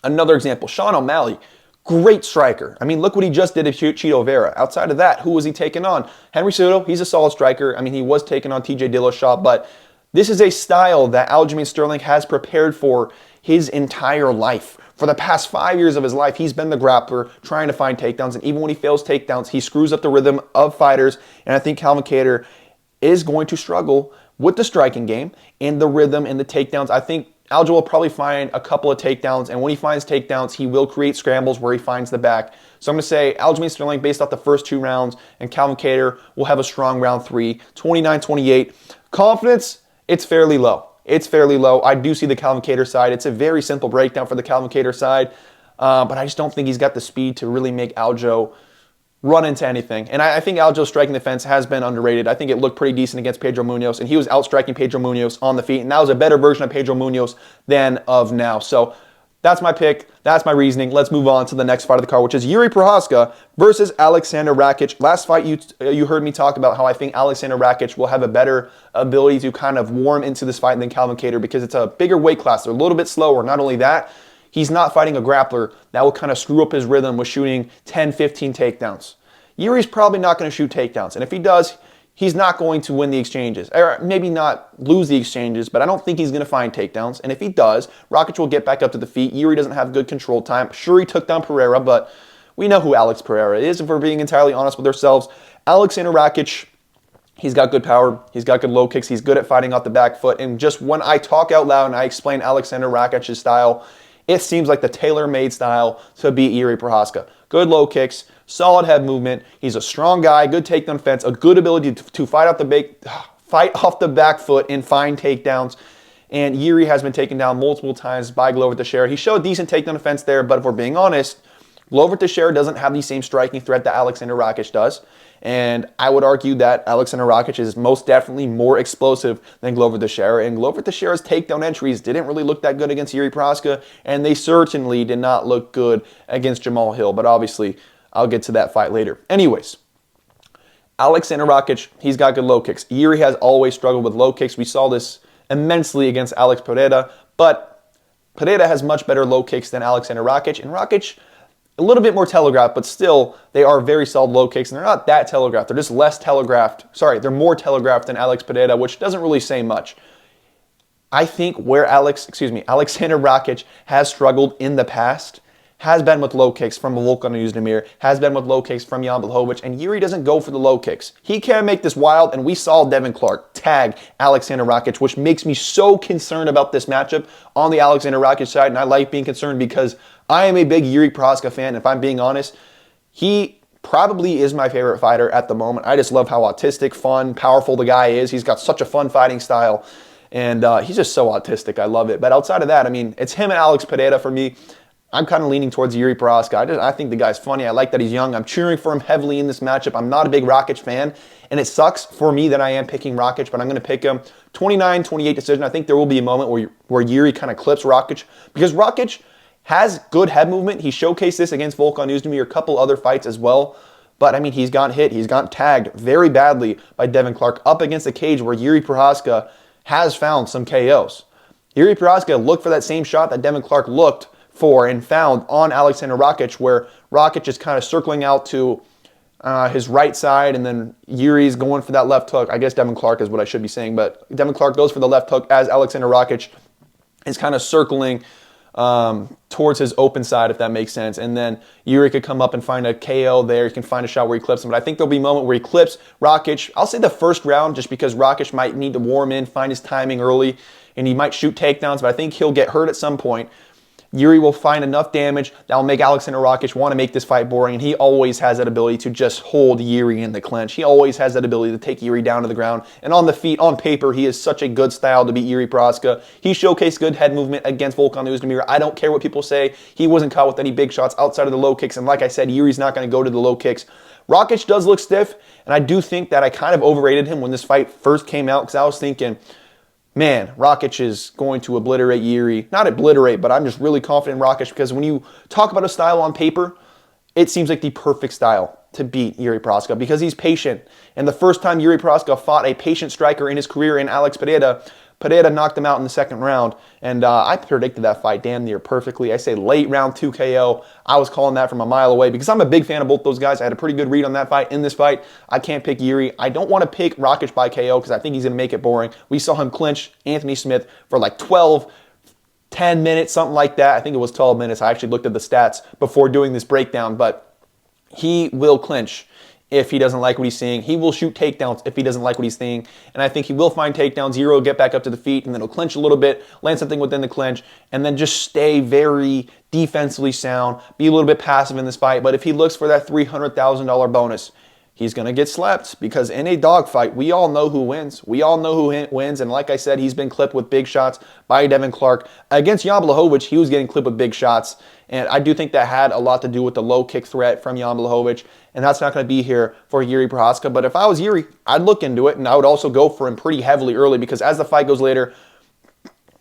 Another example, Sean O'Malley, great striker. I mean, look what he just did to Chito Vera. Outside of that, who was he taking on? Henry Cejudo, he's a solid striker. I mean, he was taking on TJ Dillashaw, but this is a style that Aljamain Sterling has prepared for his entire life. For the past 5 years of his life, he's been the grappler trying to find takedowns, and even when he fails takedowns, he screws up the rhythm of fighters, and I think Calvin Kattar is going to struggle with the striking game and the rhythm and the takedowns. I think Aljo will probably find a couple of takedowns, and when he finds takedowns, he will create scrambles where he finds the back. So I'm going to say Aljamain Sterling based off the first 2 rounds, and Calvin Kattar will have a strong round 3, 29-28. Confidence, it's fairly low. It's fairly low. I do see the Calvin Kattar side. It's a very simple breakdown for the Calvin Kattar side, but I just don't think he's got the speed to really make Aljo run into anything. And I think Aljo's striking defense has been underrated. I think it looked pretty decent against Pedro Munoz, and he was outstriking Pedro Munoz on the feet, and that was a better version of Pedro Munoz than of now. So that's my pick. That's my reasoning. Let's move on to the next fight of the card, which is Jiri Prochazka versus Aleksandar Rakic. Last fight, you heard me talk about how I think Aleksandar Rakic will have a better ability to kind of warm into this fight than Calvin Kattar because it's a bigger weight class. They're a little bit slower. Not only that, he's not fighting a grappler that will kind of screw up his rhythm with shooting 10, 15 takedowns. Jiri's probably not going to shoot takedowns, and if he does, he's not going to win the exchanges, or maybe not lose the exchanges, but I don't think he's going to find takedowns. And if he does, Rakic will get back up to the feet. Jiri doesn't have good control time. Sure, he took down Pereira, but we know who Alex Pereira is, if we're being entirely honest with ourselves. Aleksandar Rakic, he's got good power. He's got good low kicks. He's good at fighting off the back foot. And just when I talk out loud and I explain Aleksandar Rakic's style, it seems like the tailor-made style to beat Jiri Prochazka. Good low kicks, solid head movement. He's a strong guy, good takedown defense, a good ability to fight off the back foot and find takedowns. And Jiri has been taken down multiple times by Glover Teixeira. He showed decent takedown defense there, but if we're being honest, Glover Teixeira doesn't have the same striking threat that Aleksandar Rakic does. And I would argue that Aleksandar Rakic is most definitely more explosive than Glover Teixeira. And Glover Teixeira's takedown entries didn't really look that good against Jiri Prochazka, and they certainly did not look good against Jamahal Hill. But obviously, I'll get to that fight later. Anyways, Aleksandar Rakic, he's got good low kicks. Jiri has always struggled with low kicks. We saw this immensely against Alex Pereira, but Pereira has much better low kicks than Aleksandar Rakic, and Rakic, a little bit more telegraphed, but still, they are very solid low kicks, and they're not that telegraphed. They're just less telegraphed. Sorry, they're more telegraphed than Alex Pereira, which doesn't really say much. I think where Aleksandar Rakic has struggled in the past has been with low kicks from Moicano, has been with low kicks from Jamahal, and Jiri doesn't go for the low kicks. He can make this wild, and we saw Devin Clark tag Aleksandar Rakic, which makes me so concerned about this matchup on the Aleksandar Rakic side, and I like being concerned because I am a big Jiri Prochazka fan. If I'm being honest, he probably is my favorite fighter at the moment. I just love how autistic, fun, powerful the guy is. He's got such a fun fighting style, and he's just so autistic. I love it. But outside of that, I mean, it's him and Alex Pereira for me. I'm kind of leaning towards Jiri Prochazka. I think the guy's funny. I like that he's young. I'm cheering for him heavily in this matchup. I'm not a big Rakic fan, and it sucks for me that I am picking Rakic, but I'm going to pick him 29-28 decision. I think there will be a moment where Jiri kind of clips Rakic because Rakic has good head movement. He showcased this against Moicano, a couple other fights as well. But, I mean, he's gotten hit. He's gotten tagged very badly by Devin Clark up against the cage where Jiri Prochazka has found some KOs. Jiri Prochazka looked for that same shot that Devin Clark looked for and found on Aleksandar Rakic, where Rakic is kind of circling out to his right side, and then Jiri's going for that left hook. I guess Devin Clark is what I should be saying, but Devin Clark goes for the left hook as Aleksandar Rakic is kind of circling towards his open side, if that makes sense. And then Jiri could come up and find a KO there. He can find a shot where he clips him. But I think there'll be a moment where he clips Rakic. I'll say the first round just because Rakic might need to warm in, find his timing early, and he might shoot takedowns, but I think he'll get hurt at some point. Jiri will find enough damage that will make Aleksandar Rakic want to make this fight boring, and he always has that ability to just hold Jiri in the clinch. He always has that ability to take Jiri down to the ground, and on the feet, on paper, he is such a good style to beat Jiri Prochazka. He showcased good head movement against Moicano. I don't care what people say. He wasn't caught with any big shots outside of the low kicks, and like I said, Jiri's not going to go to the low kicks. Rakic does look stiff, and I do think that I kind of overrated him when this fight first came out because I was thinking, man, Rakic is going to obliterate Jiri. Not obliterate, but I'm just really confident in Rakic because when you talk about a style on paper, it seems like the perfect style to beat Jiri Prochazka because he's patient. And the first time Jiri Prochazka fought a patient striker in his career in Alex Pereira, Pereira knocked him out in the second round. And I predicted that fight damn near perfectly. I say late round 2 KO. I was calling that from a mile away because I'm a big fan of both those guys. I had a pretty good read on that fight. In this fight, I can't pick Jiri. I don't want to pick Rakic by KO because I think he's going to make it boring. We saw him clinch Anthony Smith for like 10 minutes, something like that. I think it was 12 minutes. I actually looked at the stats before doing this breakdown, but he will clinch if he doesn't like what he's seeing. He will shoot takedowns if he doesn't like what he's seeing. And I think he will find takedowns. Jiri will get back up to the feet, and then he'll clinch a little bit, land something within the clinch, and then just stay very defensively sound, be a little bit passive in this fight. But if he looks for that $300,000 bonus, he's going to get slept because in a dogfight, we all know who wins. We all know who wins. And like I said, he's been clipped with big shots by Devin Clark. Against Jamahal, he was getting clipped with big shots. And I do think that had a lot to do with the low kick threat from Jamahal. And that's not going to be here for Jiri Prochazka. But if I was Jiri, I'd look into it. And I would also go for him pretty heavily early because as the fight goes later,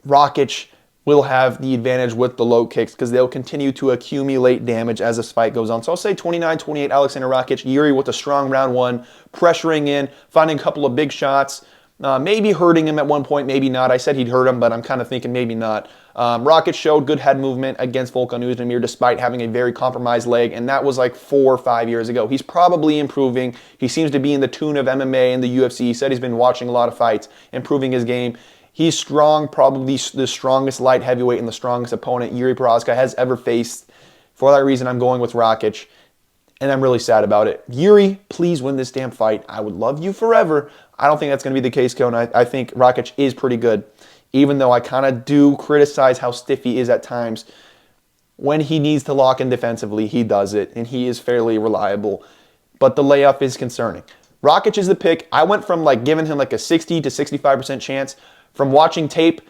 Rakic will have the advantage with the low kicks because they'll continue to accumulate damage as this fight goes on. So I'll say 29-28 Aleksandar Rakic. Jiri with a strong round 1, pressuring in, finding a couple of big shots, maybe hurting him at one point, maybe not. I said he'd hurt him, but I'm kind of thinking maybe not. Rakic showed good head movement against Moicano despite having a very compromised leg, and that was like 4 or 5 years ago. He's probably improving. He seems to be in the tune of MMA and the UFC. He said he's been watching a lot of fights, improving his game. He's strong, probably the strongest light heavyweight and the strongest opponent Jiri Prochazka has ever faced. For that reason, I'm going with Rakic, and I'm really sad about it. Jiri, please win this damn fight. I would love you forever. I don't think that's going to be the case, Kona. I think Rakic is pretty good, even though I kind of do criticize how stiff he is at times. When he needs to lock in defensively, he does it, and he is fairly reliable. But the layup is concerning. Rakic is the pick. I went from like giving him like a 60 to 65% chance. From watching tape,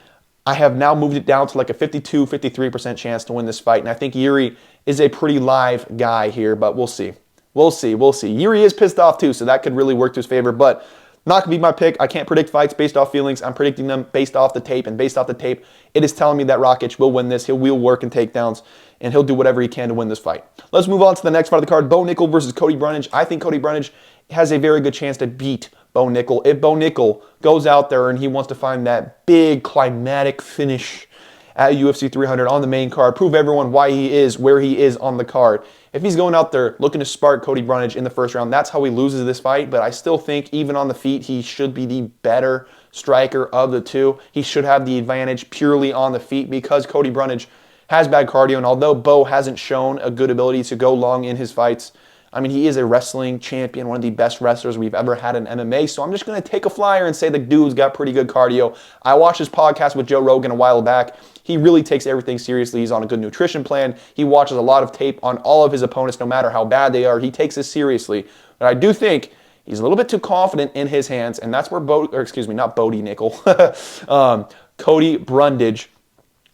I have now moved it down to like a 52, 53% chance to win this fight. And I think Jiri is a pretty live guy here, but we'll see. We'll see. We'll see. Jiri is pissed off too, so that could really work to his favor. But not going to be my pick. I can't predict fights based off feelings. I'm predicting them based off the tape. And based off the tape, it is telling me that Rakic will win this. He will work in takedowns, and he'll do whatever he can to win this fight. Let's move on to the next fight of the card. Nickal versus Cody Brundage. I think Cody Brundage has a very good chance to beat Bo Nickal. If Bo Nickal goes out there and he wants to find that big climatic finish at UFC 300 on the main card, prove everyone why he is where he is on the card. If he's going out there looking to spark Cody Brundage in the first round, that's how he loses this fight. But I still think even on the feet, he should be the better striker of the two. He should have the advantage purely on the feet because Cody Brundage has bad cardio. And although Bo hasn't shown a good ability to go long in his fights, I mean, he is a wrestling champion, one of the best wrestlers we've ever had in MMA. So I'm just going to take a flyer and say the dude's got pretty good cardio. I watched his podcast with Joe Rogan a while back. He really takes everything seriously. He's on a good nutrition plan. He watches a lot of tape on all of his opponents, no matter how bad they are. He takes this seriously. But I do think he's a little bit too confident in his hands, and that's where Cody Brundage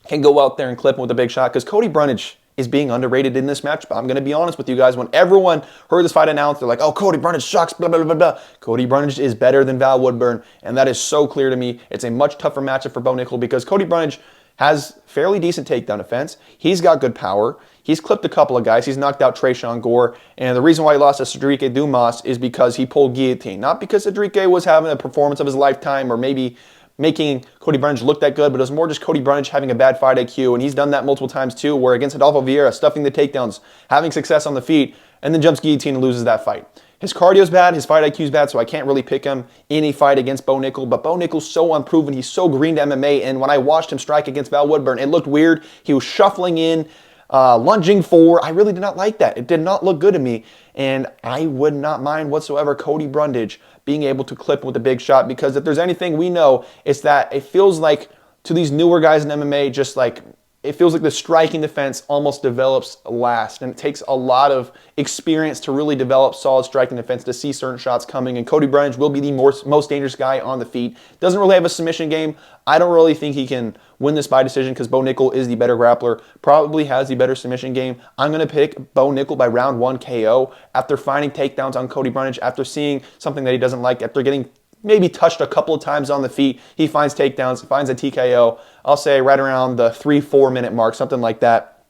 can go out there and clip him with a big shot because Cody Brundage is being underrated in this match. But I'm going to be honest with you guys. When everyone heard this fight announced, they're like, oh, Cody Brundage sucks, blah, blah, blah, blah. Cody Brundage is better than Val Woodburn, and that is so clear to me. It's a much tougher matchup for Bo Nickal because Cody Brundage has fairly decent takedown defense. He's got good power. He's clipped a couple of guys. He's knocked out Tresean Gore. And the reason why he lost to Cedric Dumas is because he pulled guillotine. Not because Cedric was having a performance of his lifetime or maybe making Cody Brundage look that good, but it was more just Cody Brundage having a bad fight IQ, and he's done that multiple times too, where against Adolfo Vieira, stuffing the takedowns, having success on the feet, and then jumps guillotine and loses that fight. His cardio's bad, his fight IQ's bad, so I can't really pick him in a fight against Bo Nickal, but Bo Nickal's so unproven, he's so green to MMA, and when I watched him strike against Val Woodburn, it looked weird. He was shuffling in, lunging forward. I really did not like that. It did not look good to me, and I would not mind whatsoever Cody Brundage being able to clip with a big shot, because if there's anything we know, it's that it feels like to these newer guys in MMA, just like it feels like the striking defense almost develops last, and it takes a lot of experience to really develop solid striking defense to see certain shots coming, and Cody Brundage will be the most dangerous guy on the feet. Doesn't really have a submission game. I don't really think he can win this by decision because Bo Nickal is the better grappler, probably has the better submission game. I'm going to pick Bo Nickal by round 1 KO after finding takedowns on Cody Brundage, after seeing something that he doesn't like, after getting maybe touched a couple of times on the feet. He finds takedowns, finds a TKO. I'll say right around the 3-4 minute mark, something like that.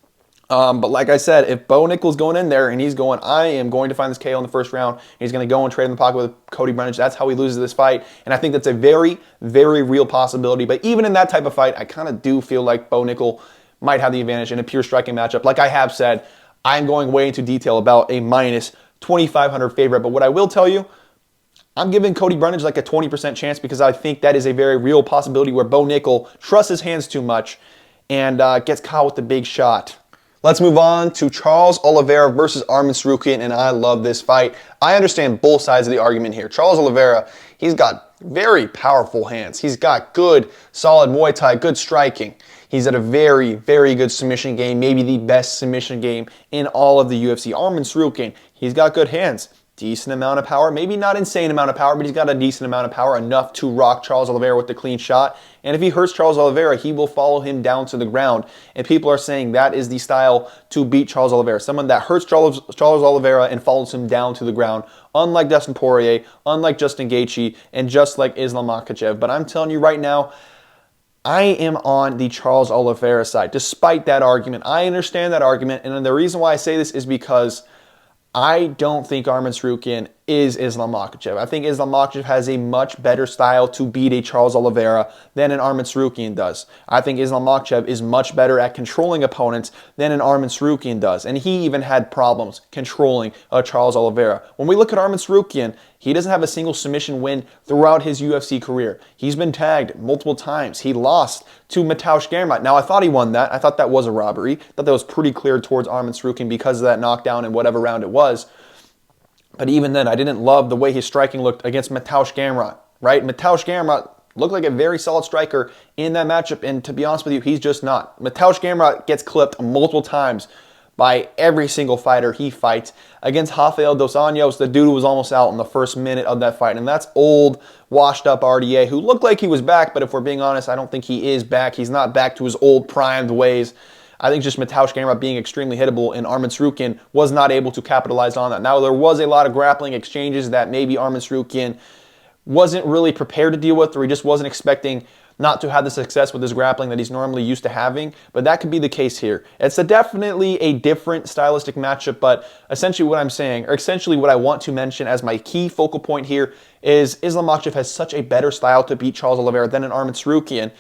But like I said, if Bo Nickal's going in there and he's going, I am going to find this KO in the first round, and he's going to go and trade in the pocket with Cody Brundage, that's how he loses this fight. And I think that's a very, very real possibility. But even in that type of fight, I kind of do feel like Bo Nickal might have the advantage in a pure striking matchup. Like I have said, I'm going way into detail about a minus 2,500 favorite. But what I will tell you, I'm giving Cody Brundage like a 20% chance because I think that is a very real possibility where Bo Nickal trusts his hands too much and gets caught with the big shot. Let's move on to Charles Oliveira versus Arman Tsarukyan, and I love this fight. I understand both sides of the argument here. Charles Oliveira, he's got very powerful hands. He's got good, solid Muay Thai, good striking. He's at a very, very good submission game, maybe the best submission game in all of the UFC. Arman Tsarukyan, he's got good hands. Decent amount of power, maybe not insane amount of power, but he's got a decent amount of power, enough to rock Charles Oliveira with the clean shot. And if he hurts Charles Oliveira, he will follow him down to the ground. And people are saying that is the style to beat Charles Oliveira. Someone that hurts Charles Oliveira and follows him down to the ground. Unlike Dustin Poirier, unlike Justin Gaethje, and just like Islam Makhachev. But I'm telling you right now, I am on the Charles Oliveira side. Despite that argument, I understand that argument. And the reason why I say this is because I don't think Arman Tsarukyan is Islam Makhachev. I think Islam Makhachev has a much better style to beat a Charles Oliveira than an Arman Tsarukyan does. I think Islam Makhachev is much better at controlling opponents than an Arman Tsarukyan does. And he even had problems controlling Charles Oliveira. When we look at Arman Tsarukyan, he doesn't have a single submission win throughout his UFC career. He's been tagged multiple times. He lost to Mateusz Garbrandt. Now, I thought he won that. I thought that was a robbery. I thought that was pretty clear towards Arman Tsarukyan because of that knockdown and whatever round it was. But even then, I didn't love the way his striking looked against Mateusz Garbrandt, right? Mateusz Garbrandt looked like a very solid striker in that matchup, and to be honest with you, he's just not. Mateusz Garbrandt gets clipped multiple times by every single fighter he fights. Against Rafael dos Anjos, the dude was almost out in the first minute of that fight, and that's old, washed-up RDA, who looked like he was back, but if we're being honest, I don't think he is back. He's not back to his old primed ways. I think just Mateusz Garbrandt being extremely hittable, and Arman Tsarukyan was not able to capitalize on that. Now, there was a lot of grappling exchanges that maybe Arman Tsarukyan wasn't really prepared to deal with, or he just wasn't expecting not to have the success with his grappling that he's normally used to having, but that could be the case here. It's definitely a different stylistic matchup, but essentially what I'm saying, or essentially what I want to mention as my key focal point here is Islam Makhachev has such a better style to beat Charles Oliveira than an Arman Tsarukyan.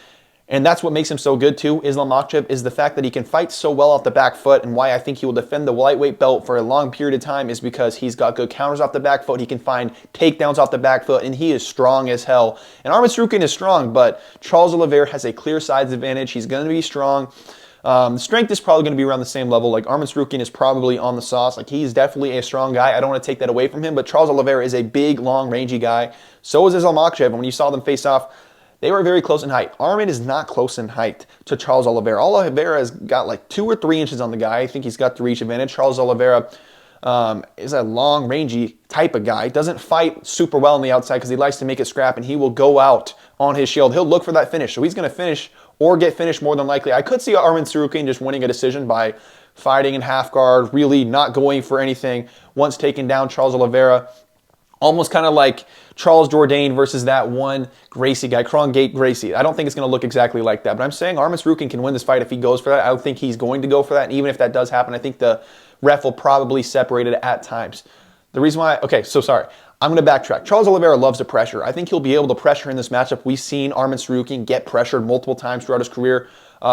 And that's what makes him so good too, Islam Makhachev, is the fact that he can fight so well off the back foot, and why I think he will defend the lightweight belt for a long period of time is because he's got good counters off the back foot, he can find takedowns off the back foot, and he is strong as hell. And Arman Tsarukyan is strong, but Charles Oliveira has a clear size advantage. He's going to be strong. Strength is probably going to be around the same level. Like Arman Tsarukyan is probably on the sauce. Like he's definitely a strong guy. I don't want to take that away from him, but Charles Oliveira is a big, long, rangy guy. So is Islam Makhachev, and when you saw them face off, they were very close in height. Arman is not close in height to Charles Oliveira. Oliveira has got like 2 or 3 inches on the guy. I think he's got the reach advantage. Charles Oliveira is a long, rangy type of guy. Doesn't fight super well on the outside because he likes to make it scrap, and he will go out on his shield. He'll look for that finish. So he's going to finish or get finished more than likely. I could see Arman Tsarukyan just winning a decision by fighting in half guard, really not going for anything once taking down Charles Oliveira. Almost kind of like Charles Jourdain versus that one Gracie guy, Krongate Gracie. I don't think it's going to look exactly like that, but I'm saying Arman Tsarukyan can win this fight if he goes for that. I don't think he's going to go for that, and even if that does happen, I think the ref will probably separate it at times. The reason why, okay, so sorry. I'm going to backtrack. Charles Oliveira loves to pressure. I think he'll be able to pressure in this matchup. We've seen Arman Tsarukyan get pressured multiple times throughout his career.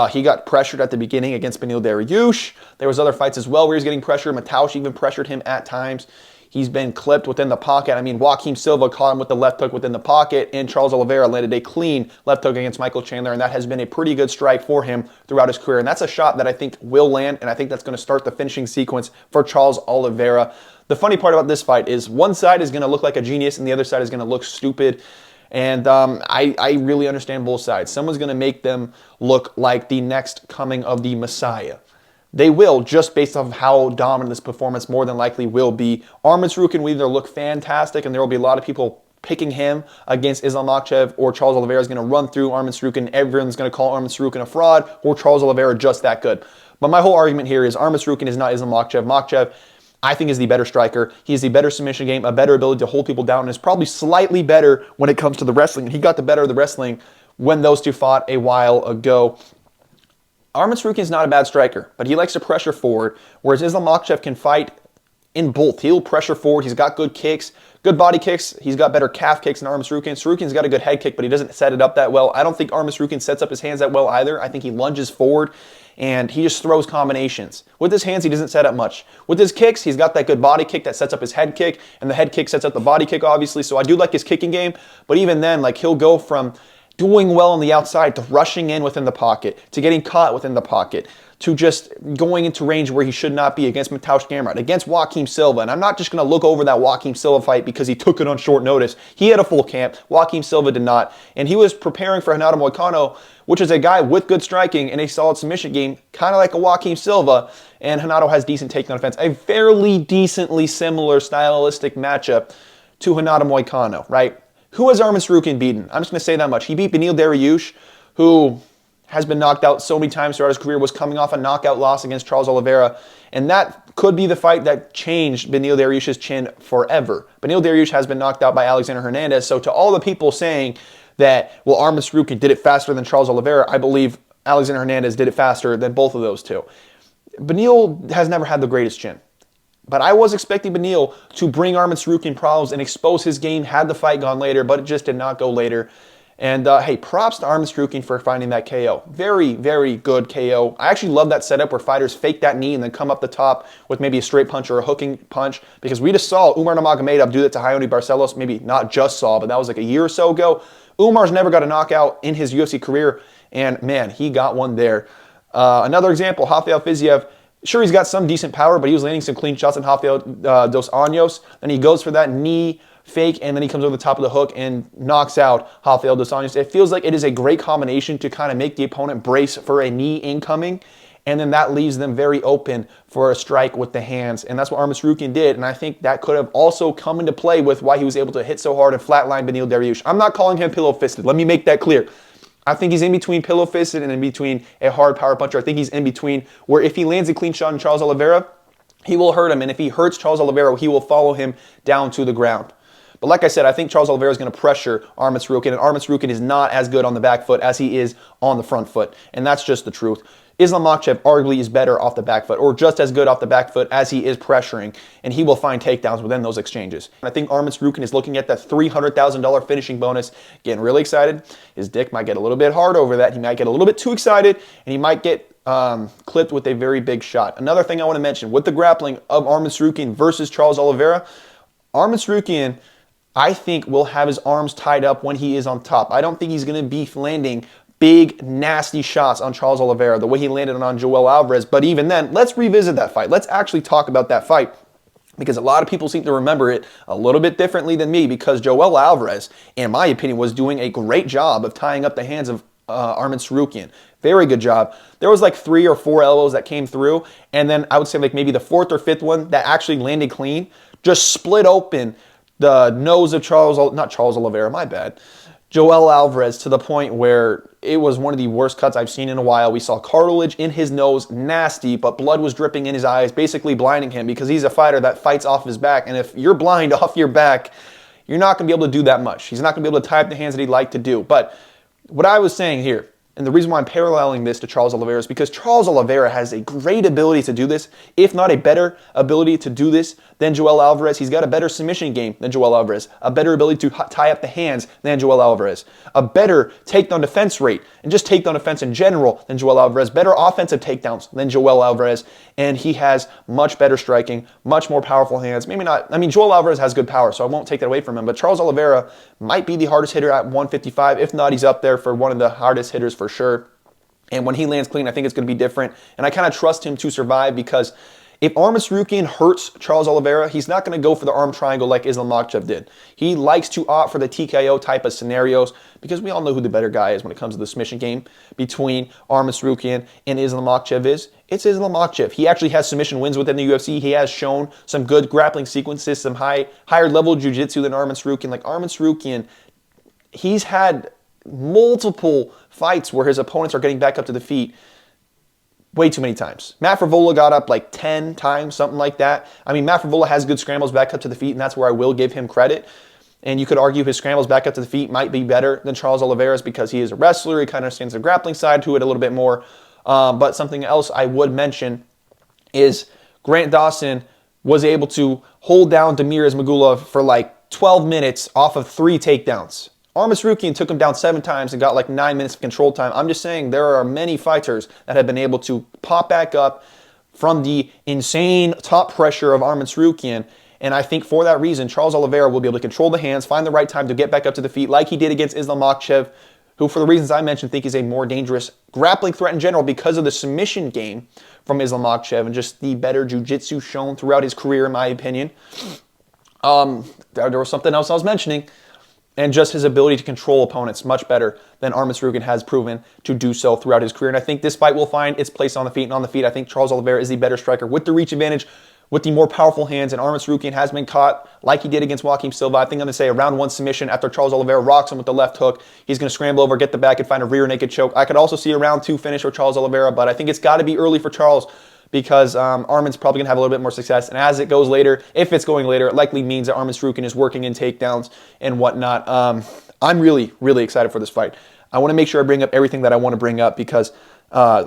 He got pressured at the beginning against Beneil Dariush. There was other fights as well where he was getting pressured. Mataush even pressured him at times. He's been clipped within the pocket. I mean, Joaquim Silva caught him with the left hook within the pocket, and Charles Oliveira landed a clean left hook against Michael Chandler, and that has been a pretty good strike for him throughout his career. And that's a shot that I think will land, and I think that's going to start the finishing sequence for Charles Oliveira. The funny part about this fight is one side is going to look like a genius, and the other side is going to look stupid. And I really understand both sides. Someone's going to make them look like the next coming of the Messiah. They will, just based off of how dominant this performance more than likely will be. Arman Tsarukyan will either look fantastic, and there will be a lot of people picking him against Islam Makhachev, or Charles Oliveira is going to run through Arman Tsarukyan. Everyone's going to call Arman Tsarukyan a fraud, or Charles Oliveira just that good. But my whole argument here is Arman Tsarukyan is not Islam Makhachev. Makhachev, I think, is the better striker. He has the better submission game, a better ability to hold people down, and is probably slightly better when it comes to the wrestling. He got the better of the wrestling when those two fought a while ago. Arman Tsarukyan is not a bad striker, but he likes to pressure forward, whereas Islam Makhachev can fight in both. He'll pressure forward. He's got good kicks, good body kicks. He's got better calf kicks than Arman Tsarukyan. Tsarukyan's got a good head kick, but he doesn't set it up that well. I don't think Arman Tsarukyan sets up his hands that well either. I think he lunges forward, and he just throws combinations. With his hands, he doesn't set up much. With his kicks, he's got that good body kick that sets up his head kick, and the head kick sets up the body kick, obviously. So I do like his kicking game, but even then, like, he'll go from doing well on the outside to rushing in within the pocket, to getting caught within the pocket, to just going into range where he should not be against Mataush Garbrandt, against Joaquim Silva. And I'm not just going to look over that Joaquim Silva fight because he took it on short notice. He had a full camp. Joaquim Silva did not. And he was preparing for Renato Moicano, which is a guy with good striking and a solid submission game, kind of like a Joaquim Silva. And Renato has decent takedown defense. A fairly decently similar stylistic matchup to Renato Moicano, right? Who has Arman Tsarukyan beaten? I'm just going to say that much. He beat Beneil Dariush, who has been knocked out so many times throughout his career, was coming off a knockout loss against Charles Oliveira, and that could be the fight that changed Beneil Dariush's chin forever. Beneil Dariush has been knocked out by Alexander Hernandez, so to all the people saying that, well, Arman Tsarukyan did it faster than Charles Oliveira, I believe Alexander Hernandez did it faster than both of those two. Beneil has never had the greatest chin. But I was expecting Beneil to bring Arman Tsarukyan problems and expose his game had the fight gone later, but it just did not go later. And hey, props to Arman Tsarukyan for finding that KO. Very, very good KO. I actually love that setup where fighters fake that knee and then come up the top with maybe a straight punch or a hooking punch, because we just saw Umar Nurmagomedov do that to Raoni Barcelos. Maybe not just saw, but that was like a year or so ago. Umar's never got a knockout in his UFC career, and man, he got one there. Another example, Rafael Fiziev. Sure, he's got some decent power, but he was landing some clean shots on Rafael dos Anjos. Then he goes for that knee fake, and then he comes over the top of the hook and knocks out Rafael dos Anjos. It feels like it is a great combination to kind of make the opponent brace for a knee incoming, and then that leaves them very open for a strike with the hands. And that's what Arman Tsarukyan did, and I think that could have also come into play with why he was able to hit so hard and flatline Beneil Dariush. I'm not calling him pillow-fisted. Let me make that clear. I think he's in between pillow-fisted and in between a hard power puncher. I think he's in between where if he lands a clean shot on Charles Oliveira, he will hurt him. And if he hurts Charles Oliveira, he will follow him down to the ground. But like I said, I think Charles Oliveira is going to pressure Arman Tsarukyan, and Arman Tsarukyan is not as good on the back foot as he is on the front foot, and that's just the truth. Islam Makhachev arguably is better off the back foot, or just as good off the back foot as he is pressuring, and he will find takedowns within those exchanges. I think Arman Tsarukyan is looking at that $300,000 finishing bonus, getting really excited. His dick might get a little bit hard over that. He might get a little bit too excited, and he might get clipped with a very big shot. Another thing I want to mention, with the grappling of Arman Tsarukyan versus Charles Oliveira, Arman Tsarukyan, I think, will have his arms tied up when he is on top. I don't think he's going to be landing big, nasty shots on Charles Oliveira the way he landed on Joel Alvarez. But even then, let's revisit that fight. Let's actually talk about that fight, because a lot of people seem to remember it a little bit differently than me, because Joel Alvarez, in my opinion, was doing a great job of tying up the hands of Arman Tsarukyan. Very good job. There was like 3 or 4 elbows that came through, and then I would say like maybe the 4th or 5th one that actually landed clean just split open the nose of Oliveira, my bad, Joel Alvarez, to the point where it was one of the worst cuts I've seen in a while. We saw cartilage in his nose, nasty, but blood was dripping in his eyes, basically blinding him, because he's a fighter that fights off his back, and if you're blind off your back, you're not going to be able to do that much. He's not going to be able to tie up the hands that he'd like to do. But what I was saying here, and the reason why I'm paralleling this to Charles Oliveira, is because Charles Oliveira has a great ability to do this, if not a better ability to do this than Joel Alvarez. He's got a better submission game than Joel Alvarez, a better ability to tie up the hands than Joel Alvarez, a better takedown defense rate, and just takedown defense in general than Joel Alvarez, better offensive takedowns than Joel Alvarez, and he has much better striking, much more powerful hands. Maybe not, I mean, Joel Alvarez has good power, so I won't take that away from him, but Charles Oliveira might be the hardest hitter at 155. If not, he's up there for one of the hardest hitters for sure. And when he lands clean, I think it's going to be different. And I kind of trust him to survive, because if Arman Tsarukyan hurts Charles Oliveira, he's not going to go for the arm triangle like Islam Makhachev did. He likes to opt for the TKO type of scenarios, because we all know who the better guy is when it comes to the submission game between Arman Tsarukyan and Islam Makhachev is. It's Islam Makhachev. He actually has submission wins within the UFC. He has shown some good grappling sequences, some higher level jiu-jitsu than Arman Tsarukyan. Like Arman Tsarukyan, he's had multiple fights where his opponents are getting back up to the feet way too many times. Matt Frevola got up like 10 times, something like that. I mean, Matt Frevola has good scrambles back up to the feet, and that's where I will give him credit. And you could argue his scrambles back up to the feet might be better than Charles Oliveira's, because he is a wrestler. He kind of understands the grappling side to it a little bit more. But something else I would mention is Grant Dawson was able to hold down Damir Ismagulov for like 12 minutes off of 3 takedowns. Arman Tsarukyan took him down 7 times and got like 9 minutes of control time. I'm just saying there are many fighters that have been able to pop back up from the insane top pressure of Arman Tsarukyan. And I think for that reason, Charles Oliveira will be able to control the hands, find the right time to get back up to the feet like he did against Islam Makhachev, who, for the reasons I mentioned, think is a more dangerous grappling threat in general because of the submission game from Islam Makhachev and just the better jiu-jitsu shown throughout his career, in my opinion. There was something else I was mentioning. And just his ability to control opponents much better than Arman Tsarukyan has proven to do so throughout his career. And I think this fight will find its place on the feet. And on the feet, I think Charles Oliveira is the better striker with the reach advantage, with the more powerful hands. And Arman Tsarukyan has been caught like he did against Joaquim Silva. I think I'm going to say a round 1 submission after Charles Oliveira rocks him with the left hook. He's going to scramble over, get the back, and find a rear naked choke. I could also see a round 2 finish for Charles Oliveira, but I think it's got to be early for Charles, because Arman's probably going to have a little bit more success. And as it goes later, if it's going later, it likely means that Arman Tsarukyan is working in takedowns and whatnot. I'm really, really excited for this fight. I want to make sure I bring up everything that I want to bring up, because I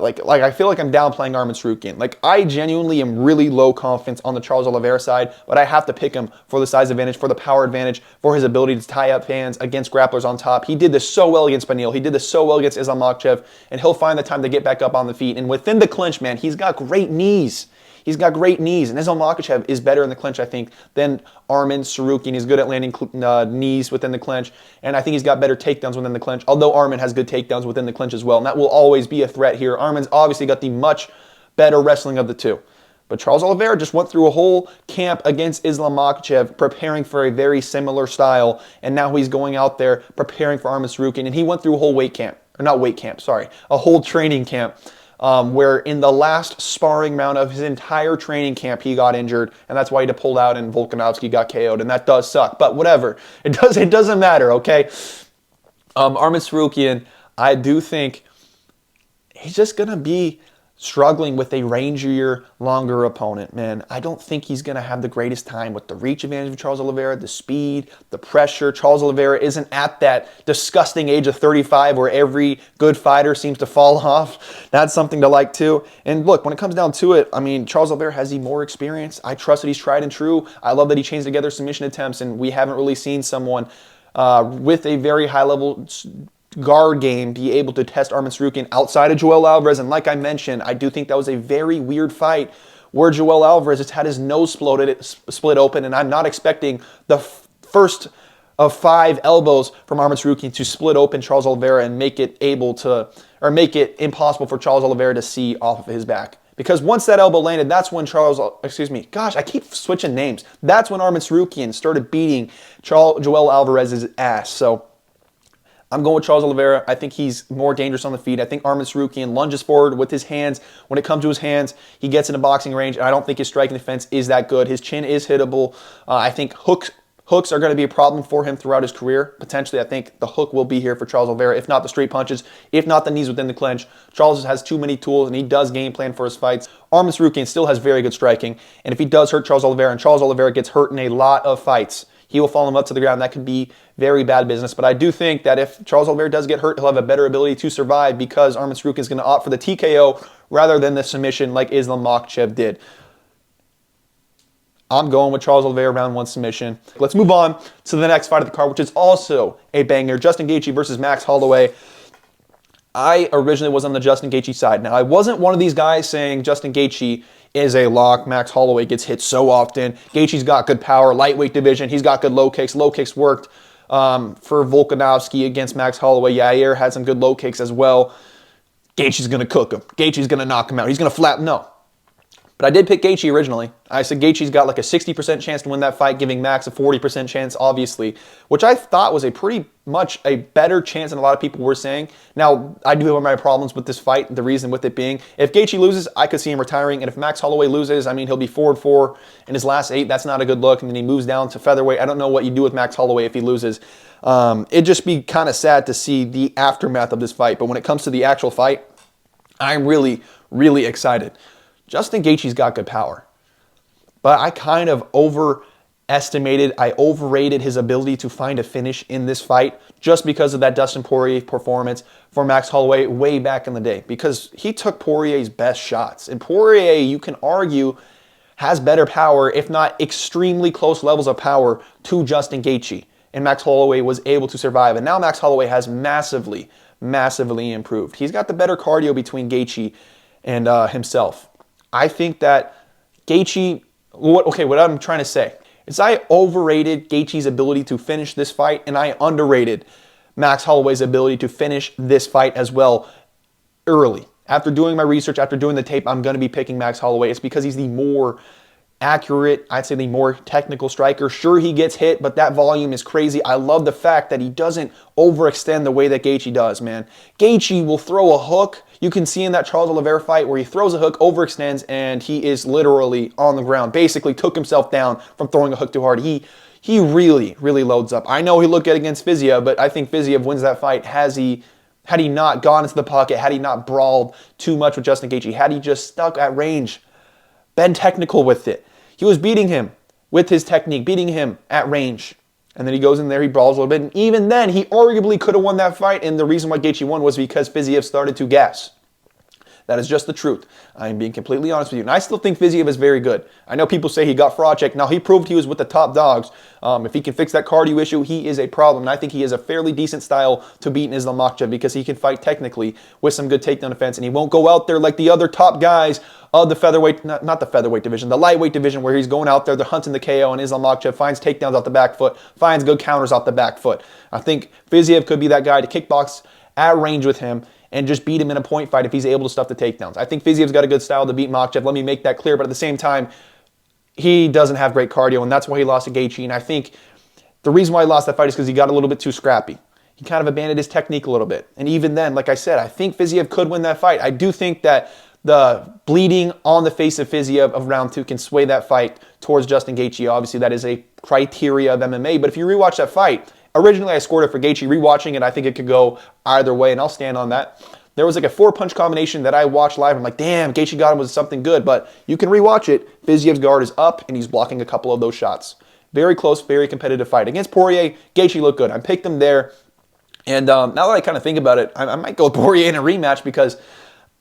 feel like I'm downplaying Arman Tsarukyan. Like, I genuinely am really low confidence on the Charles Oliveira side, but I have to pick him for the size advantage, for the power advantage, for his ability to tie up hands against grapplers on top. He did this so well against Beneil. He did this so well against Islam Makhachev, and he'll find the time to get back up on the feet. And within the clinch, man, he's got great knees. He's got great knees, and Islam Makhachev is better in the clinch, I think, than Arman Tsarukyan. He's good at landing knees within the clinch, and I think he's got better takedowns within the clinch, although Arman has good takedowns within the clinch as well, and that will always be a threat here. Arman's obviously got the much better wrestling of the two. But Charles Oliveira just went through a whole camp against Islam Makhachev, preparing for a very similar style, and now he's going out there preparing for Arman Tsarukyan, and he went through a whole a whole training camp. Where in the last sparring round of his entire training camp, he got injured, and that's why he had to pull out, and Volkanovski got KO'd, and that does suck. But whatever, it doesn't matter, okay? Arman Tsarukyan, I do think he's just gonna be struggling with a rangier, longer opponent, man. I don't think he's going to have the greatest time with the reach advantage of Charles Oliveira, the speed, the pressure. Charles Oliveira isn't at that disgusting age of 35 where every good fighter seems to fall off. That's something to like too. And look, when it comes down to it, I mean, Charles Oliveira has more experience. I trust that he's tried and true. I love that he chains together submission attempts, and we haven't really seen someone with a very high level guard game be able to test Arman Tsarukyan outside of Joel Alvarez. And like I mentioned, I do think that was a very weird fight where Joel Alvarez has had his nose split open, and I'm not expecting the first of 5 elbows from Arman Tsarukyan to split open Charles Oliveira and make it impossible for Charles Oliveira to see off of his back. Because once that elbow landed, that's when gosh, I keep switching names. That's when Arman Tsarukyan started beating Joel Alvarez's ass. So I'm going with Charles Oliveira. I think he's more dangerous on the feet. I think Arman Tsarukyan lunges forward with his hands. When it comes to his hands, he gets into boxing range, and I don't think his striking defense is that good. His chin is hittable. I think hooks are going to be a problem for him throughout his career. Potentially, I think the hook will be here for Charles Oliveira, if not the straight punches, if not the knees within the clinch. Charles has too many tools, and he does game plan for his fights. Arman Tsarukyan still has very good striking, and if he does hurt Charles Oliveira, and Charles Oliveira gets hurt in a lot of fights, he will follow him up to the ground. That could be very bad business. But I do think that if Charles Oliveira does get hurt, he'll have a better ability to survive because Arman Tsarukyan is going to opt for the TKO rather than the submission like Islam Makhachev did. I'm going with Charles Oliveira round 1 submission. Let's move on to the next fight of the card, which is also a banger. Justin Gaethje versus Max Holloway. I originally was on the Justin Gaethje side. Now, I wasn't one of these guys saying Justin Gaethje is a lock. Max Holloway gets hit so often. Gaethje's got good power, lightweight division. He's got good low kicks. Low kicks worked for Volkanovski against Max Holloway. Yair had some good low kicks as well. Gaethje's going to cook him. Gaethje's going to knock him out. He's going to flap. No. But I did pick Gaethje originally. I said Gaethje's got like a 60% chance to win that fight, giving Max a 40% chance, obviously, which I thought was a pretty much a better chance than a lot of people were saying. Now, I do have my problems with this fight, the reason with it being, if Gaethje loses, I could see him retiring, and if Max Holloway loses, I mean, he'll be 4-4 in his last 8. That's not a good look, and then he moves down to featherweight. I don't know what you do with Max Holloway if he loses. It'd just be kind of sad to see the aftermath of this fight, but when it comes to the actual fight, I'm really, really excited. Justin Gaethje's got good power, but I kind of overrated his ability to find a finish in this fight just because of that Dustin Poirier performance for Max Holloway way back in the day, because he took Poirier's best shots. And Poirier, you can argue, has better power, if not extremely close levels of power to Justin Gaethje. And Max Holloway was able to survive. And now Max Holloway has massively, massively improved. He's got the better cardio between Gaethje and himself. I think that Gaethje, what I'm trying to say is I overrated Gaethje's ability to finish this fight, and I underrated Max Holloway's ability to finish this fight as well early. After doing my research, after doing the tape, I'm going to be picking Max Holloway. It's because he's the more accurate, I'd say the more technical striker. Sure, he gets hit, but that volume is crazy. I love the fact that he doesn't overextend the way that Gaethje does, man. Gaethje will throw a hook. You can see in that Charles Oliveira fight where he throws a hook, overextends, and he is literally on the ground. Basically took himself down from throwing a hook too hard. He really, really loads up. I know he looked good against Fiziev, but I think Fiziev wins that fight had he not gone into the pocket, had he not brawled too much with Justin Gaethje, had he just stuck at range, been technical with it. He was beating him with his technique, beating him at range. And then he goes in there, he brawls a little bit. And even then, he arguably could have won that fight. And the reason why Gaethje won was because Fiziev started to gas. That is just the truth. I'm being completely honest with you. And I still think Fiziev is very good. I know people say he got fraud checked. Now, he proved he was with the top dogs. If he can fix that cardio issue, he is a problem. And I think he has a fairly decent style to beat Islam Makhachev because he can fight technically with some good takedown defense. And he won't go out there like the other top guys of the featherweight, not the featherweight division, the lightweight division, where he's going out there, they're hunting the KO, and Islam Makhachev finds takedowns off the back foot, finds good counters off the back foot. I think Fiziev could be that guy to kickbox at range with him and just beat him in a point fight if he's able to stuff the takedowns. I think Fiziev's got a good style to beat Makhachev. Let me make that clear. But at the same time, he doesn't have great cardio, and that's why he lost to Gaethje. And I think the reason why he lost that fight is because he got a little bit too scrappy. He kind of abandoned his technique a little bit. And even then, like I said, I think Fiziev could win that fight. I do think that the bleeding on the face of Fiziev of round 2 can sway that fight towards Justin Gaethje. Obviously, that is a criteria of MMA. But if you rewatch that fight, originally I scored it for Gaethje. Rewatching it, I think it could go either way, and I'll stand on that. There was like a 4-punch combination that I watched live. I'm like, damn, Gaethje got him with something good. But you can rewatch it. Fiziev's guard is up, and he's blocking a couple of those shots. Very close, very competitive fight. Against Poirier, Gaethje looked good. I picked him there. And now that I kind of think about it, I might go with Poirier in a rematch because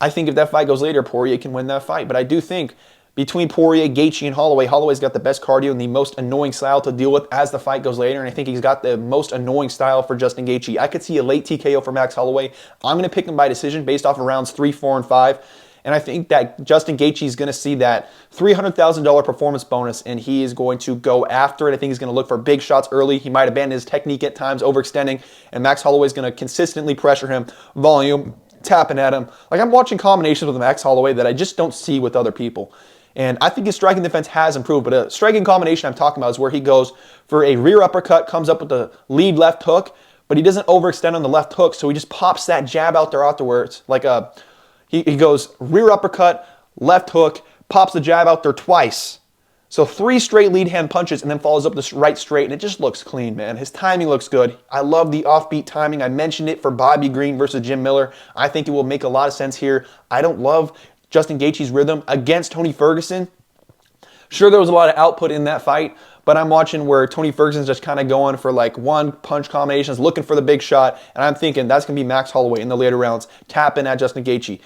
I think if that fight goes later, Poirier can win that fight. But I do think between Poirier, Gaethje, and Holloway, Holloway's got the best cardio and the most annoying style to deal with as the fight goes later. And I think he's got the most annoying style for Justin Gaethje. I could see a late TKO for Max Holloway. I'm going to pick him by decision based off of rounds 3, 4, and 5. And I think that Justin Gaethje is going to see that $300,000 performance bonus, and he is going to go after it. I think he's going to look for big shots early. He might abandon his technique at times, overextending, and Max Holloway is going to consistently pressure him, volume, tapping at him. Like, I'm watching combinations with Max Holloway that I just don't see with other people. And I think his striking defense has improved, but a striking combination I'm talking about is where he goes for a rear uppercut, comes up with the lead left hook, but he doesn't overextend on the left hook, so he just pops that jab out there afterwards. Like he goes rear uppercut, left hook, pops the jab out there twice. So 3 straight lead hand punches and then follows up this right straight, and it just looks clean, man. His timing looks good. I love the offbeat timing. I mentioned it for Bobby Green versus Jim Miller. I think it will make a lot of sense here. I don't love Justin Gaethje's rhythm against Tony Ferguson. Sure, there was a lot of output in that fight, but I'm watching where Tony Ferguson's just kind of going for like 1-punch combinations, looking for the big shot, and I'm thinking that's going to be Max Holloway in the later rounds, tapping at Justin Gaethje.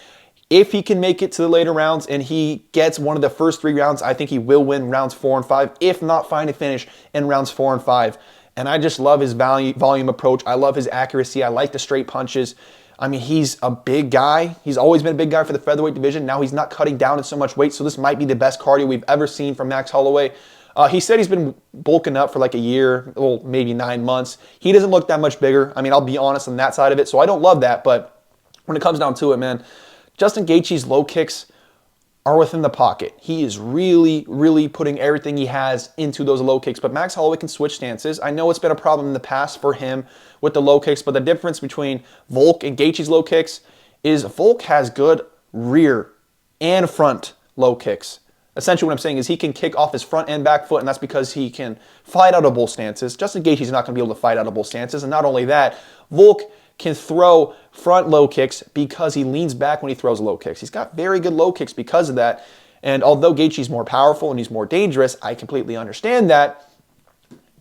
If he can make it to the later rounds and he gets one of the first 3 rounds, I think he will win rounds 4 and 5, if not find a finish in rounds 4 and 5. And I just love his volume approach. I love his accuracy. I like the straight punches. I mean, he's a big guy. He's always been a big guy for the featherweight division. Now he's not cutting down in so much weight, so this might be the best cardio we've ever seen from Max Holloway. He said he's been bulking up for like a year, well, maybe 9 months. He doesn't look that much bigger. I mean, I'll be honest on that side of it, so I don't love that, but when it comes down to it, man, Justin Gaethje's low kicks are within the pocket. He is really, really putting everything he has into those low kicks. But Max Holloway can switch stances. I know it's been a problem in the past for him with the low kicks, but the difference between Volk and Gaethje's low kicks is Volk has good rear and front low kicks. Essentially what I'm saying is he can kick off his front and back foot, and that's because he can fight out of both stances. Justin Gaethje's not going to be able to fight out of both stances. And not only that, Volk can throw front low kicks because he leans back when he throws low kicks. He's got very good low kicks because of that. And although Gaethje's more powerful and he's more dangerous, I completely understand that.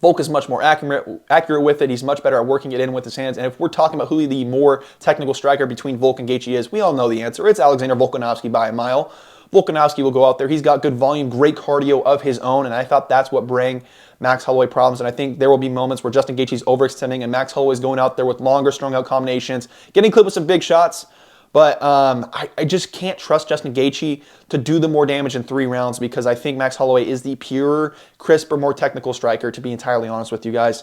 Volk is much more accurate with it. He's much better at working it in with his hands. And if we're talking about who the more technical striker between Volk and Gaethje is, we all know the answer. It's Alexander Volkanovski by a mile. Volkanovski will go out there. He's got good volume, great cardio of his own, and I thought that's what bring Max Holloway problems. And I think there will be moments where Justin Gaethje's overextending and Max Holloway's going out there with longer, strung-out combinations, getting clipped with some big shots. But I just can't trust Justin Gaethje to do the more damage in 3 rounds because I think Max Holloway is the purer, crisper, more technical striker, to be entirely honest with you guys.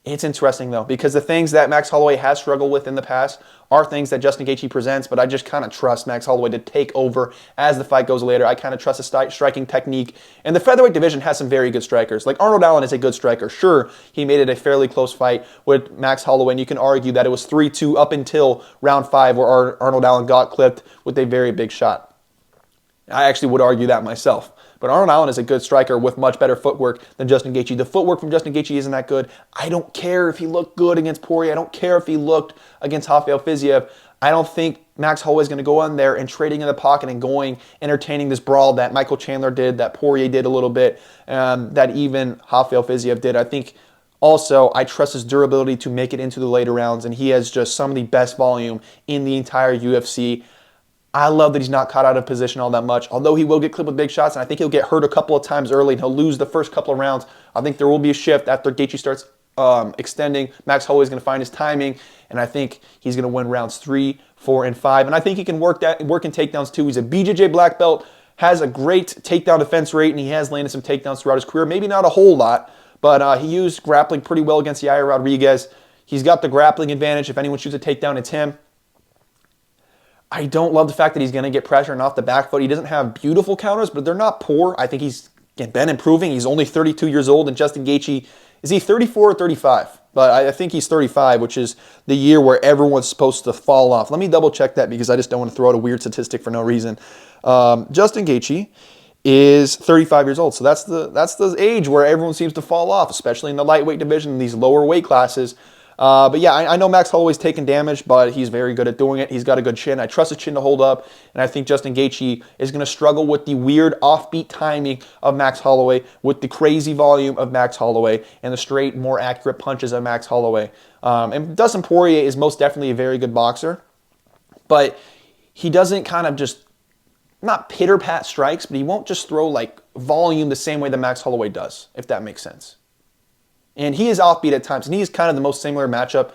It's interesting, though, because the things that Max Holloway has struggled with in the past are things that Justin Gaethje presents, but I just kind of trust Max Holloway to take over as the fight goes later. I kind of trust his striking technique. And the featherweight division has some very good strikers. Like Arnold Allen is a good striker. Sure, he made it a fairly close fight with Max Holloway, and you can argue that it was 3-2 up until round 5 where Arnold Allen got clipped with a very big shot. I actually would argue that myself. But Arnold Allen is a good striker with much better footwork than Justin Gaethje. The footwork from Justin Gaethje isn't that good. I don't care if he looked good against Poirier. I don't care if he looked against Rafael Fiziev. I don't think Max Holloway is going to go on there and trading in the pocket and entertaining this brawl that Michael Chandler did, that Poirier did a little bit, that even Rafael Fiziev did. I think also I trust his durability to make it into the later rounds, and he has just some of the best volume in the entire UFC. I love that he's not caught out of position all that much, although he will get clipped with big shots, and I think he'll get hurt a couple of times early, and he'll lose the first couple of rounds. I think there will be a shift after Gaethje starts extending. Max Holloway is going to find his timing, and I think he's going to win rounds 3, 4, and 5. And I think he can work in takedowns too. He's a BJJ black belt, has a great takedown defense rate, and he has landed some takedowns throughout his career. Maybe not a whole lot, but he used grappling pretty well against Yair Rodriguez. He's got the grappling advantage. If anyone shoots a takedown, it's him. I don't love the fact that he's going to get pressure and off the back foot. He doesn't have beautiful counters, but they're not poor. I think he's been improving. He's only 32 years old, and Justin Gaethje, is he 34 or 35? But I think he's 35, which is the year where everyone's supposed to fall off. Let me double check that because I just don't want to throw out a weird statistic for no reason. Justin Gaethje is 35 years old, so that's the age where everyone seems to fall off, especially in the lightweight division in these lower weight classes. But yeah, I know Max Holloway's taking damage, but he's very good at doing it. He's got a good chin. I trust his chin to hold up, and I think Justin Gaethje is going to struggle with the weird offbeat timing of Max Holloway, with the crazy volume of Max Holloway, and the straight, more accurate punches of Max Holloway. And Dustin Poirier is most definitely a very good boxer, but he doesn't kind of just, not pitter-pat strikes, but he won't just throw like volume the same way that Max Holloway does, if that makes sense. And he is offbeat at times, and he is kind of the most similar matchup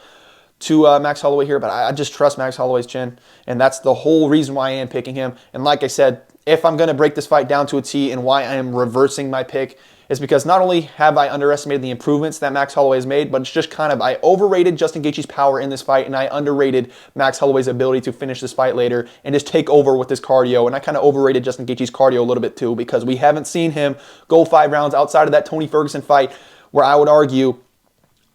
to Max Holloway here, but I just trust Max Holloway's chin, and that's the whole reason why I am picking him. And like I said, if I'm going to break this fight down to a T and why I am reversing my pick, is because not only have I underestimated the improvements that Max Holloway has made, but it's just kind of, I overrated Justin Gaethje's power in this fight, and I underrated Max Holloway's ability to finish this fight later and just take over with his cardio. And I kind of overrated Justin Gaethje's cardio a little bit too, because we haven't seen him go 5 rounds outside of that Tony Ferguson fight, where I would argue,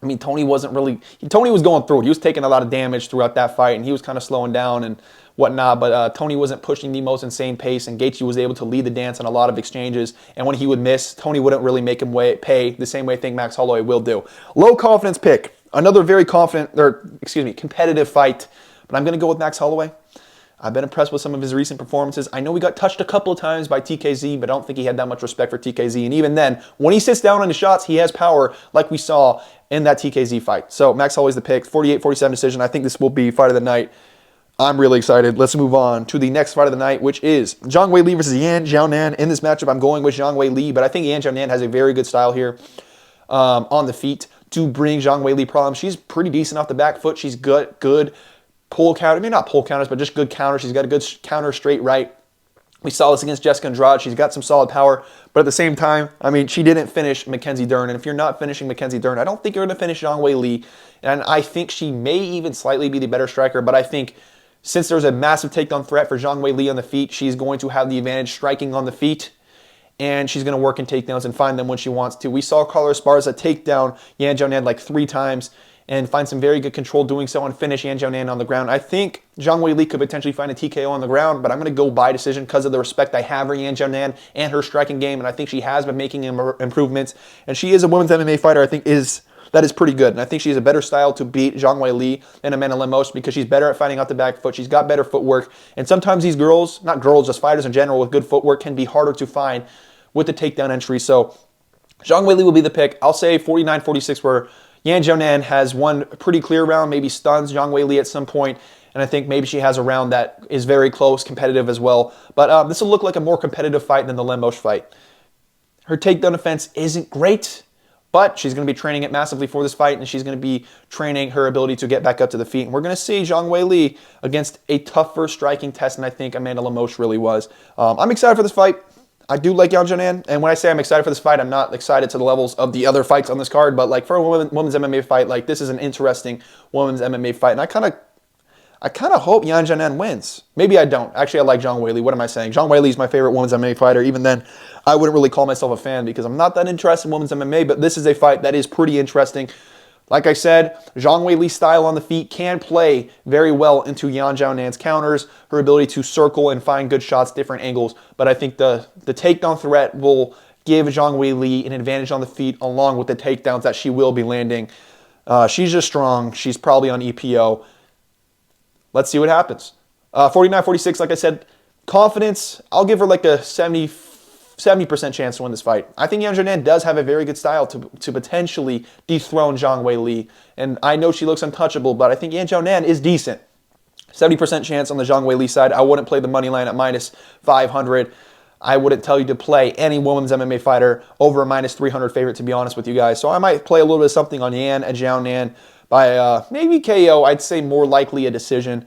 I mean, Tony was going through it. He was taking a lot of damage throughout that fight, and he was kind of slowing down and whatnot, but Tony wasn't pushing the most insane pace, and Gaethje was able to lead the dance on a lot of exchanges, and when he would miss, Tony wouldn't really make him pay the same way I think Max Holloway will do. Low confidence pick. Another very competitive fight, but I'm going to go with Max Holloway. I've been impressed with some of his recent performances. I know we got touched a couple of times by TKZ, but I don't think he had that much respect for TKZ. And even then, when he sits down on the shots, he has power like we saw in that TKZ fight. So Max Holloway's the pick, 48-47 decision. I think this will be fight of the night. I'm really excited. Let's move on to the next fight of the night, which is Zhang Weili versus Yan Xiaonan. In this matchup, I'm going with Zhang Weili, but I think Yan Xiaonan has a very good style here on the feet to bring Zhang Weili problems. She's pretty decent off the back foot. She's good pull counter. I mean, not pull counters, but just good counter. She's got a good counter straight right. We saw this against Jessica Andrade. She's got some solid power, but at the same time, I mean, she didn't finish Mackenzie Dern, and if you're not finishing Mackenzie Dern, I don't think you're going to finish Zhang Weili, and I think she may even slightly be the better striker, but I think since there's a massive takedown threat for Zhang Weili on the feet, she's going to have the advantage striking on the feet, and she's going to work in takedowns and find them when she wants to. We saw Carla Esparza take down Yan Xiaonan like 3 times, and find some very good control doing so and finish Yan Xiaonan on the ground. I think Zhang Weili could potentially find a TKO on the ground, but I'm going to go by decision because of the respect I have for Yan Xiaonan and her striking game, and I think she has been making improvements. And she is a women's MMA fighter, I think, that is pretty good. And I think she has a better style to beat Zhang Weili than Amanda Lemos because she's better at fighting out the back foot. She's got better footwork. And sometimes these girls, not girls, just fighters in general with good footwork can be harder to find with the takedown entry. So Zhang Weili will be the pick. I'll say 49-46 where Yan Xiaonan has one pretty clear round, maybe stuns Zhang Weili at some point, and I think maybe she has a round that is very close, competitive as well. But this will look like a more competitive fight than the Lemos fight. Her takedown defense isn't great, but she's going to be training it massively for this fight, and she's going to be training her ability to get back up to the feet. And we're going to see Zhang Weili against a tougher striking test than I think Amanda Lemos really was. I'm excited for this fight. I do like Yan Xiaonan, and when I say I'm excited for this fight, I'm not excited to the levels of the other fights on this card, but like for a women's MMA fight, like this is an interesting women's MMA fight, and I kind of hope Yan Xiaonan wins. Maybe I don't. Actually, I like Zhang Weili. What am I saying? Zhang Weili is my favorite women's MMA fighter. Even then, I wouldn't really call myself a fan because I'm not that interested in women's MMA, but this is a fight that is pretty interesting. Like I said, Zhang Weili's style on the feet can play very well into Yan Xiaonan's counters, her ability to circle and find good shots, different angles. But I think the takedown threat will give Zhang Weili an advantage on the feet along with the takedowns that she will be landing. She's just strong. She's probably on EPO. Let's see what happens. 49-46, like I said, confidence, I'll give her like a 70% chance to win this fight. I think Yan Xiaonan does have a very good style to potentially dethrone Zhang Weili. And I know she looks untouchable, but I think Yan Xiaonan is decent. 70% chance on the Zhang Weili side. I wouldn't play the money line at -500. I wouldn't tell you to play any women's MMA fighter over a -300 favorite, to be honest with you guys. So I might play a little bit of something on Yan and Xiaonan by maybe KO. I'd say more likely a decision.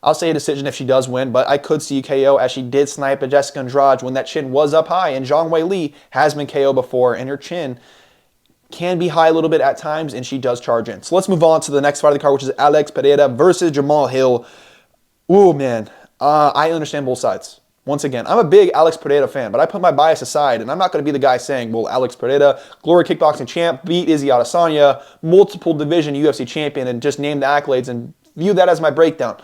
I'll say a decision if she does win, but I could see KO as she did snipe at Jessica Andrade when that chin was up high, and Zhang Weili has been KO before, and her chin can be high a little bit at times, and she does charge in. So let's move on to the next fight of the card, which is Alex Pereira versus Jamahal Hill. Ooh, man. I understand both sides. Once again, I'm a big Alex Pereira fan, but I put my bias aside, and I'm not going to be the guy saying, well, Alex Pereira, Glory Kickboxing champ, beat Izzy Adesanya, multiple division UFC champion, and just name the accolades and view that as my breakdown.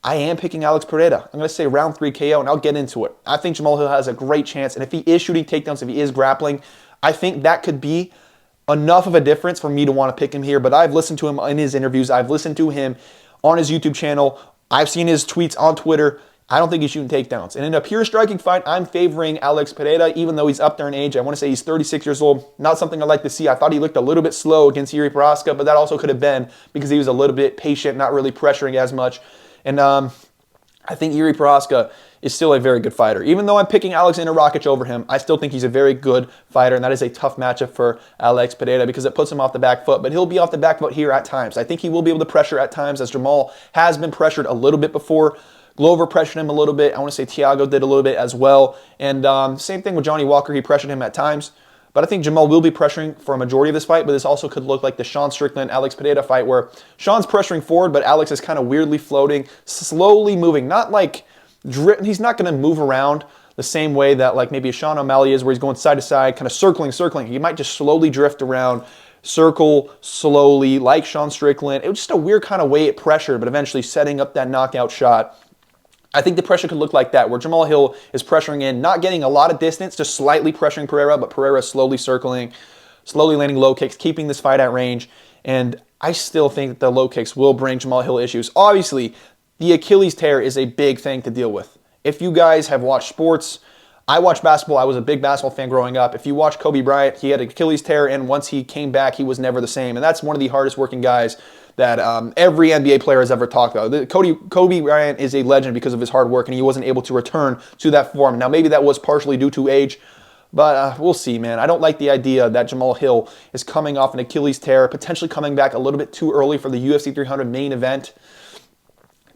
I am picking Alex Pereira. I'm going to say round 3 KO, and I'll get into it. I think Jamahal Hill has a great chance, and if he is shooting takedowns, if he is grappling, I think that could be enough of a difference for me to want to pick him here, but I've listened to him in his interviews. I've listened to him on his YouTube channel. I've seen his tweets on Twitter. I don't think he's shooting takedowns. And in a pure striking fight, I'm favoring Alex Pereira, even though he's up there in age. I want to say he's 36 years old. Not something I like to see. I thought he looked a little bit slow against Jiri Prochazka, but that also could have been because he was a little bit patient, not really pressuring as much. And I think Jiri Prochazka is still a very good fighter. Even though I'm picking Aleksandar Rakic over him, I still think he's a very good fighter, and that is a tough matchup for Alex Pereira because it puts him off the back foot, but he'll be off the back foot here at times. I think he will be able to pressure at times, as Jamahal has been pressured a little bit before. Glover pressured him a little bit. I want to say Thiago did a little bit as well. And same thing with Johnny Walker. He pressured him at times. But I think Jamahal will be pressuring for a majority of this fight, but this also could look like the Sean Strickland, Alex Pereira fight where Sean's pressuring forward, but Alex is kind of weirdly floating, slowly moving. Not like, he's not going to move around the same way that like maybe a Sean O'Malley is, where he's going side to side, kind of circling. He might just slowly drift around, circle slowly, like Sean Strickland. It was just a weird kind of way it pressured, but eventually setting up that knockout shot. I think the pressure could look like that, where Jamahal Hill is pressuring in, not getting a lot of distance, just slightly pressuring Pereira, but Pereira slowly circling, slowly landing low kicks, keeping this fight at range. And I still think that the low kicks will bring Jamahal Hill issues. Obviously, the Achilles tear is a big thing to deal with. If you guys have watched sports, I watched basketball. I was a big basketball fan growing up. If you watch Kobe Bryant, he had an Achilles tear, and once he came back, he was never the same. And that's one of the hardest working guys that every NBA player has ever talked about. Kobe Bryant is a legend because of his hard work, and he wasn't able to return to that form. Now, maybe that was partially due to age, but we'll see, man. I don't like the idea that Jamahal Hill is coming off an Achilles tear, potentially coming back a little bit too early for the UFC 300 main event.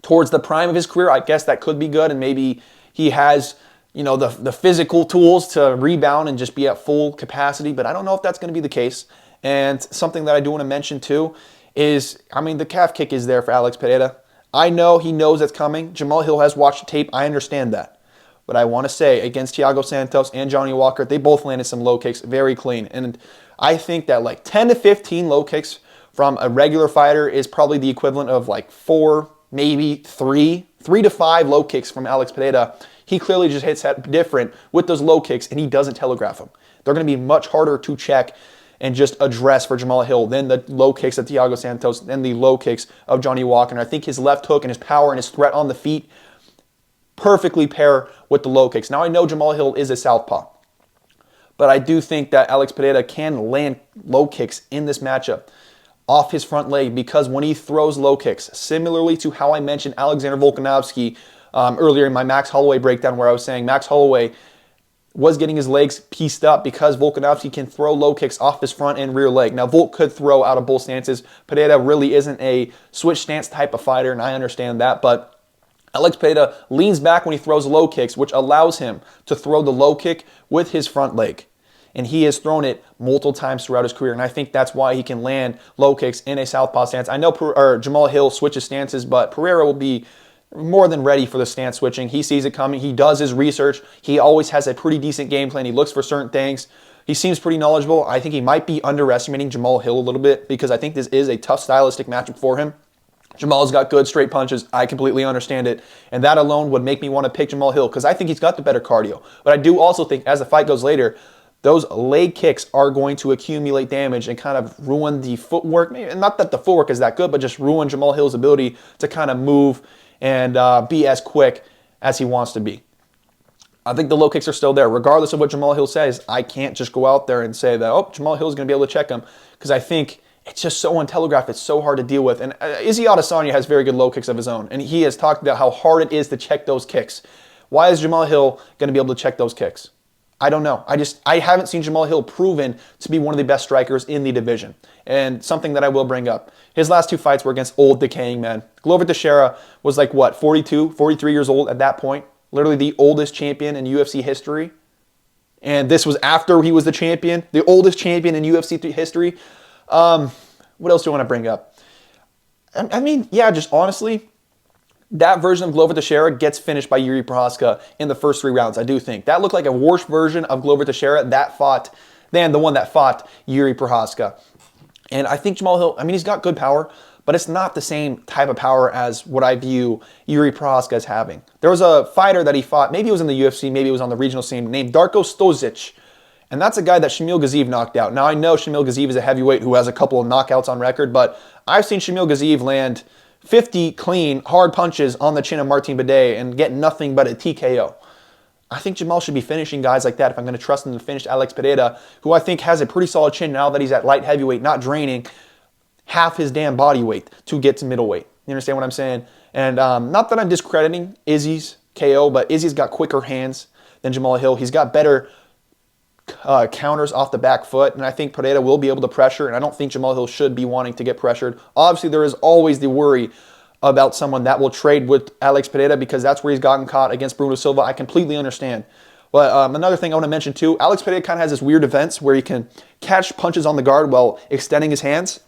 Towards the prime of his career, I guess that could be good, and maybe he has, you know, the physical tools to rebound and just be at full capacity, but I don't know if that's going to be the case. And something that I do want to mention too is, I mean, the calf kick is there for Alex Pereira. I know he knows that's coming. Jamahal Hill has watched the tape. I understand that. But I want to say, against Thiago Santos and Johnny Walker, they both landed some low kicks very clean. And I think that like 10 to 15 low kicks from a regular fighter is probably the equivalent of like 4, maybe 3 to 5 low kicks from Alex Pereira. He clearly just hits that different with those low kicks, and he doesn't telegraph them. They're going to be much harder to check and just address for Jamahal Hill than the low kicks of Thiago Santos, than the low kicks of Johnny Walker. And I think his left hook and his power and his threat on the feet perfectly pair with the low kicks. Now, I know Jamahal Hill is a southpaw, but I do think that Alex Pereira can land low kicks in this matchup off his front leg, because when he throws low kicks, similarly to how I mentioned Alexander Volkanovski earlier in my Max Holloway breakdown, where I was saying Max Holloway was getting his legs pieced up because Volkanovski can throw low kicks off his front and rear leg. Now, Volk could throw out of both stances. Pereira really isn't a switch stance type of fighter, and I understand that, but Alex Pereira leans back when he throws low kicks, which allows him to throw the low kick with his front leg. And he has thrown it multiple times throughout his career, and I think that's why he can land low kicks in a southpaw stance. I know Jamahal Hill switches stances, but Pereira will be more than ready for the stance switching. He sees it coming. He does his research. He always has a pretty decent game plan. He looks for certain things. He seems pretty knowledgeable. I think he might be underestimating Jamahal Hill a little bit, because I think this is a tough stylistic matchup for him. Jamal's got good straight punches. I completely understand it. And that alone would make me want to pick Jamahal Hill, because I think he's got the better cardio. But I do also think as the fight goes later, those leg kicks are going to accumulate damage and kind of ruin the footwork. Not that the footwork is that good, but just ruin Jamahal Hill's ability to kind of move and be as quick as he wants to be. I think the low kicks are still there. Regardless of what Jamahal Hill says, I can't just go out there and say that, oh, Jamahal Hill is going to be able to check him, because I think it's just so untelegraphed. It's so hard to deal with. And Izzy Adesanya has very good low kicks of his own, and he has talked about how hard it is to check those kicks. Why is Jamahal Hill going to be able to check those kicks? I don't know. I haven't seen Jamahal Hill proven to be one of the best strikers in the division. And something that I will bring up, his last 2 fights were against old, decaying men. Glover Teixeira was like, what, 42, 43 years old at that point? Literally the oldest champion in UFC history. And this was after he was the champion, the oldest champion in UFC history. What else do you want to bring up? I mean, yeah, just honestly, that version of Glover Teixeira gets finished by Jiri Prochazka in the first 3 rounds, I do think. That looked like a worse version of Glover Teixeira than the one that fought Jiri Prochazka. And I think Jamahal Hill, I mean, he's got good power, but it's not the same type of power as what I view Jiri Prochazka as having. There was a fighter that he fought, maybe it was in the UFC, maybe it was on the regional scene, named Darko Stojic. And that's a guy that Shamil Gaziev knocked out. Now, I know Shamil Gaziev is a heavyweight who has a couple of knockouts on record, but I've seen Shamil Gaziev land 50 clean, hard punches on the chin of Martin Buday and get nothing but a TKO. I think Jamahal should be finishing guys like that if I'm going to trust him to finish Alex Pereira, who I think has a pretty solid chin now that he's at light heavyweight, not draining half his damn body weight to get to middleweight. You understand what I'm saying? And not that I'm discrediting Izzy's KO, but Izzy's got quicker hands than Jamahal Hill. He's got better counters off the back foot, and I think Pereira will be able to pressure, and I don't think Jamahal Hill should be wanting to get pressured. Obviously, there is always the worry about someone that will trade with Alex Pereira because that's where he's gotten caught against Bruno Silva. I completely understand. But another thing I want to mention too, Alex Pereira kind of has this weird defense where he can catch punches on the guard while extending his hands.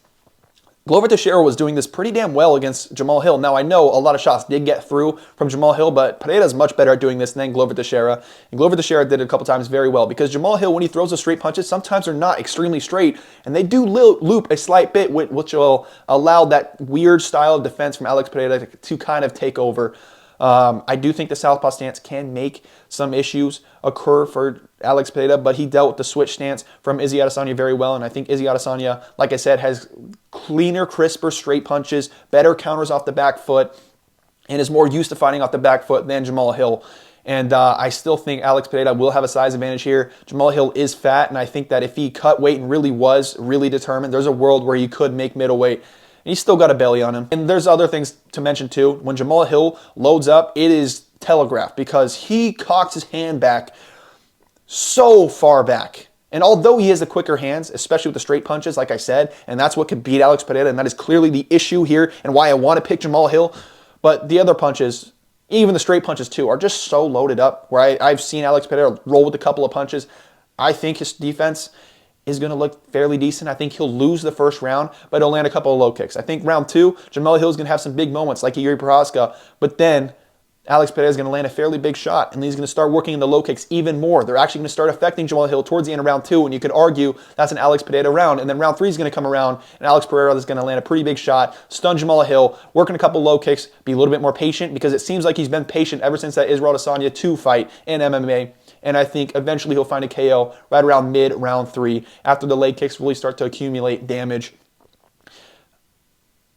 Glover Teixeira was doing this pretty damn well against Jamahal Hill. Now, I know a lot of shots did get through from Jamahal Hill, but Pereira is much better at doing this than Glover Teixeira. And Glover Teixeira did it a couple times very well because Jamahal Hill, when he throws the straight punches, sometimes they're not extremely straight, and they do loop a slight bit, which will allow that weird style of defense from Alex Pereira to kind of take over. I do think the southpaw stance can make some issues occur for Alex Pereira, but he dealt with the switch stance from Izzy Adesanya very well, and I think Izzy Adesanya, like I said, has cleaner, crisper straight punches, better counters off the back foot, and is more used to fighting off the back foot than Jamahal Hill. And I still think Alex Pereira will have a size advantage here. Jamahal Hill is fat, and I think that if he cut weight and really was really determined, there's a world where he could make middleweight. He's still got a belly on him. And there's other things to mention too. When Jamahal Hill loads up, it is telegraphed because he cocks his hand back so far back. And although he has the quicker hands, especially with the straight punches, like I said, and that's what could beat Alex Pereira, and that is clearly the issue here and why I want to pick Jamahal Hill. But the other punches, even the straight punches too, are just so loaded up where I've seen Alex Pereira roll with a couple of punches. I think his defense is going to look fairly decent. I think he'll lose the first round, but he'll land a couple of low kicks. I think round 2, Jamahal Hill is going to have some big moments like Yuri Prochazka, but then Alex Pereira is going to land a fairly big shot, and he's going to start working in the low kicks even more. They're actually going to start affecting Jamahal Hill towards the end of round 2, and you could argue that's an Alex Pereira round, and then round 3 is going to come around, and Alex Pereira is going to land a pretty big shot, stun Jamahal Hill, working a couple low kicks, be a little bit more patient, because it seems like he's been patient ever since that Israel Adesanya 2 fight in MMA. And I think eventually he'll find a KO right around mid-round 3 after the leg kicks really start to accumulate damage.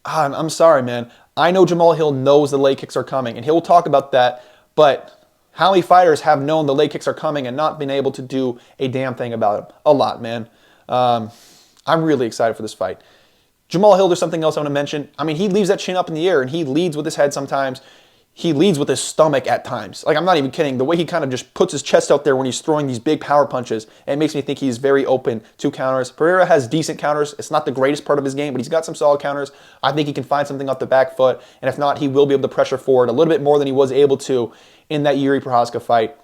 I'm sorry, man. I know Jamahal Hill knows the leg kicks are coming, and he'll talk about that, but how many fighters have known the leg kicks are coming and not been able to do a damn thing about them? A lot, man. I'm really excited for this fight. Jamahal Hill, there's something else I want to mention. I mean, he leaves that chin up in the air, and he leads with his head sometimes. He leads with his stomach at times. Like, I'm not even kidding. The way he kind of just puts his chest out there when he's throwing these big power punches, it makes me think he's very open to counters. Pereira has decent counters. It's not the greatest part of his game, but he's got some solid counters. I think he can find something off the back foot, and if not, he will be able to pressure forward a little bit more than he was able to in that Yuri Prochazka fight.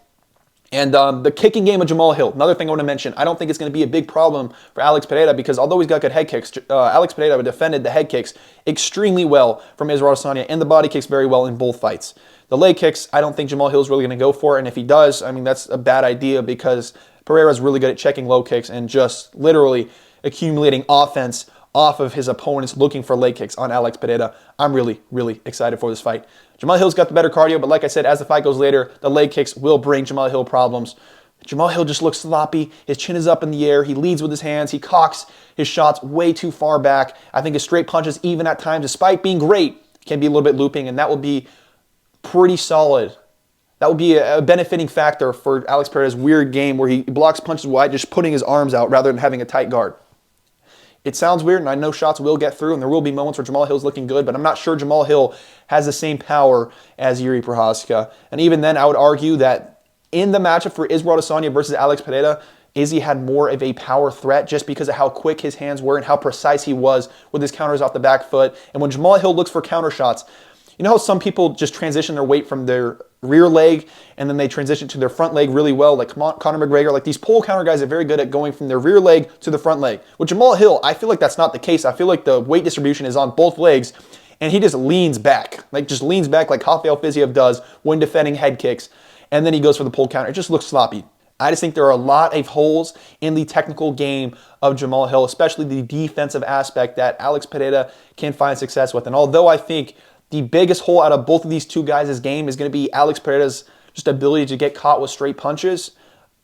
And the kicking game of Jamahal Hill, another thing I want to mention, I don't think it's going to be a big problem for Alex Pereira because although he's got good head kicks, Alex Pereira defended the head kicks extremely well from Israel Adesanya and the body kicks very well in both fights. The leg kicks, I don't think Jamahal Hill is really going to go for, and if he does, I mean, that's a bad idea because Pereira is really good at checking low kicks and just literally accumulating offense off of his opponents looking for leg kicks on Alex Pereira. I'm really, really excited for this fight. Jamahal Hill's got the better cardio, but like I said, as the fight goes later, the leg kicks will bring Jamahal Hill problems. Jamahal Hill just looks sloppy. His chin is up in the air. He leads with his hands. He cocks his shots way too far back. I think his straight punches, even at times, despite being great, can be a little bit looping, and that will be pretty solid. That would be a benefiting factor for Alex Pereira's weird game where he blocks punches wide, just putting his arms out rather than having a tight guard. It sounds weird, and I know shots will get through, and there will be moments where Jamahal Hill's looking good, but I'm not sure Jamahal Hill has the same power as Yuri Prochazka. And even then, I would argue that in the matchup for Israel Adesanya versus Alex Pereira, Izzy had more of a power threat just because of how quick his hands were and how precise he was with his counters off the back foot. And when Jamahal Hill looks for counter shots, you know how some people just transition their weight from their rear leg and then they transition to their front leg really well, like Conor McGregor, like these pole counter guys are very good at going from their rear leg to the front leg. With Jamahal Hill, I feel like that's not the case. I feel like the weight distribution is on both legs and he just leans back, like Rafael Fiziev does when defending head kicks, and then he goes for the pole counter. It just looks sloppy. I just think there are a lot of holes in the technical game of Jamahal Hill, especially the defensive aspect that Alex Pereira can find success with. And although I think the biggest hole out of both of these two guys' game is going to be Alex Pereira's just ability to get caught with straight punches,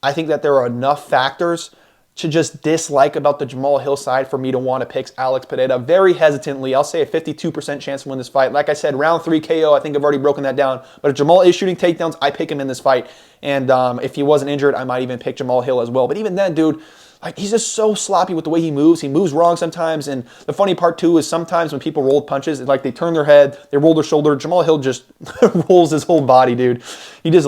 I think that there are enough factors to just dislike about the Jamahal Hill side for me to want to pick Alex Pereira very hesitantly. I'll say a 52% chance to win this fight. Like I said, round 3 KO, I think I've already broken that down. But if Jamahal is shooting takedowns, I pick him in this fight. And if he wasn't injured, I might even pick Jamahal Hill as well. But even then, dude, like, he's just so sloppy with the way he moves. He moves wrong sometimes. And the funny part, too, is sometimes when people roll punches, it's like they turn their head, they roll their shoulder. Jamahal Hill just rolls his whole body, dude. He just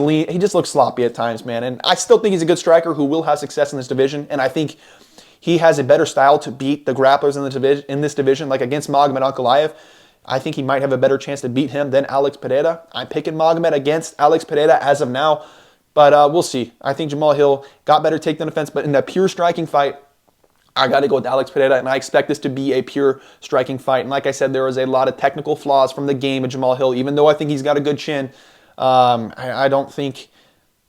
looks sloppy at times, man. And I still think he's a good striker who will have success in this division. And I think he has a better style to beat the grapplers in this division. Like against Magomed Ankalaev, I think he might have a better chance to beat him than Alex Pereira. I'm picking Magomed against Alex Pereira as of now. But we'll see. I think Jamahal Hill got better takedown defense, but in a pure striking fight, I got to go with Alex Pereira, and I expect this to be a pure striking fight. And like I said, there is a lot of technical flaws from the game of Jamahal Hill. Even though I think he's got a good chin, I don't think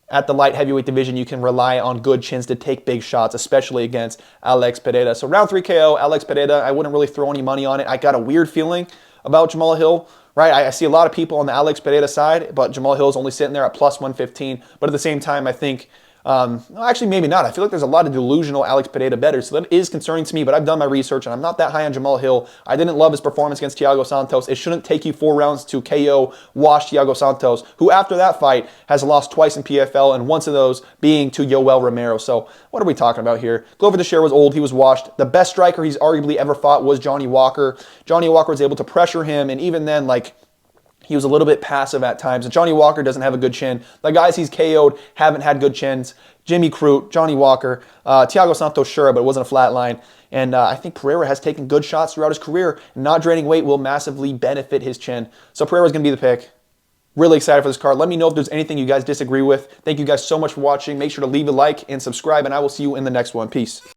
at the light heavyweight division you can rely on good chins to take big shots, especially against Alex Pereira. So round 3 KO, Alex Pereira, I wouldn't really throw any money on it. I got a weird feeling about Jamahal Hill. Right, I see a lot of people on the Alex Pereira side, but Jamahal Hill is only sitting there at plus 115. But at the same time, I think, actually maybe not. I feel like there's a lot of delusional Alex Pereira bettors, so that is concerning to me. But I've done my research, and I'm not that high on Jamahal Hill. I didn't love his performance against Thiago Santos. It shouldn't take you 4 rounds to KO wash Thiago Santos, who after that fight has lost twice in PFL, and once of those being to Yoel Romero. So what are we talking about here? Glover Teixeira was old. He was washed. The best striker he's arguably ever fought was Johnny Walker. Johnny Walker was able to pressure him, and even then, like, he was a little bit passive at times. And Johnny Walker doesn't have a good chin. The guys he's KO'd haven't had good chins. Jimmy Crute, Johnny Walker, Thiago Santos, sure, but it wasn't a flat line. And I think Pereira has taken good shots throughout his career. Not draining weight will massively benefit his chin. So Pereira's going to be the pick. Really excited for this card. Let me know if there's anything you guys disagree with. Thank you guys so much for watching. Make sure to leave a like and subscribe, and I will see you in the next one. Peace.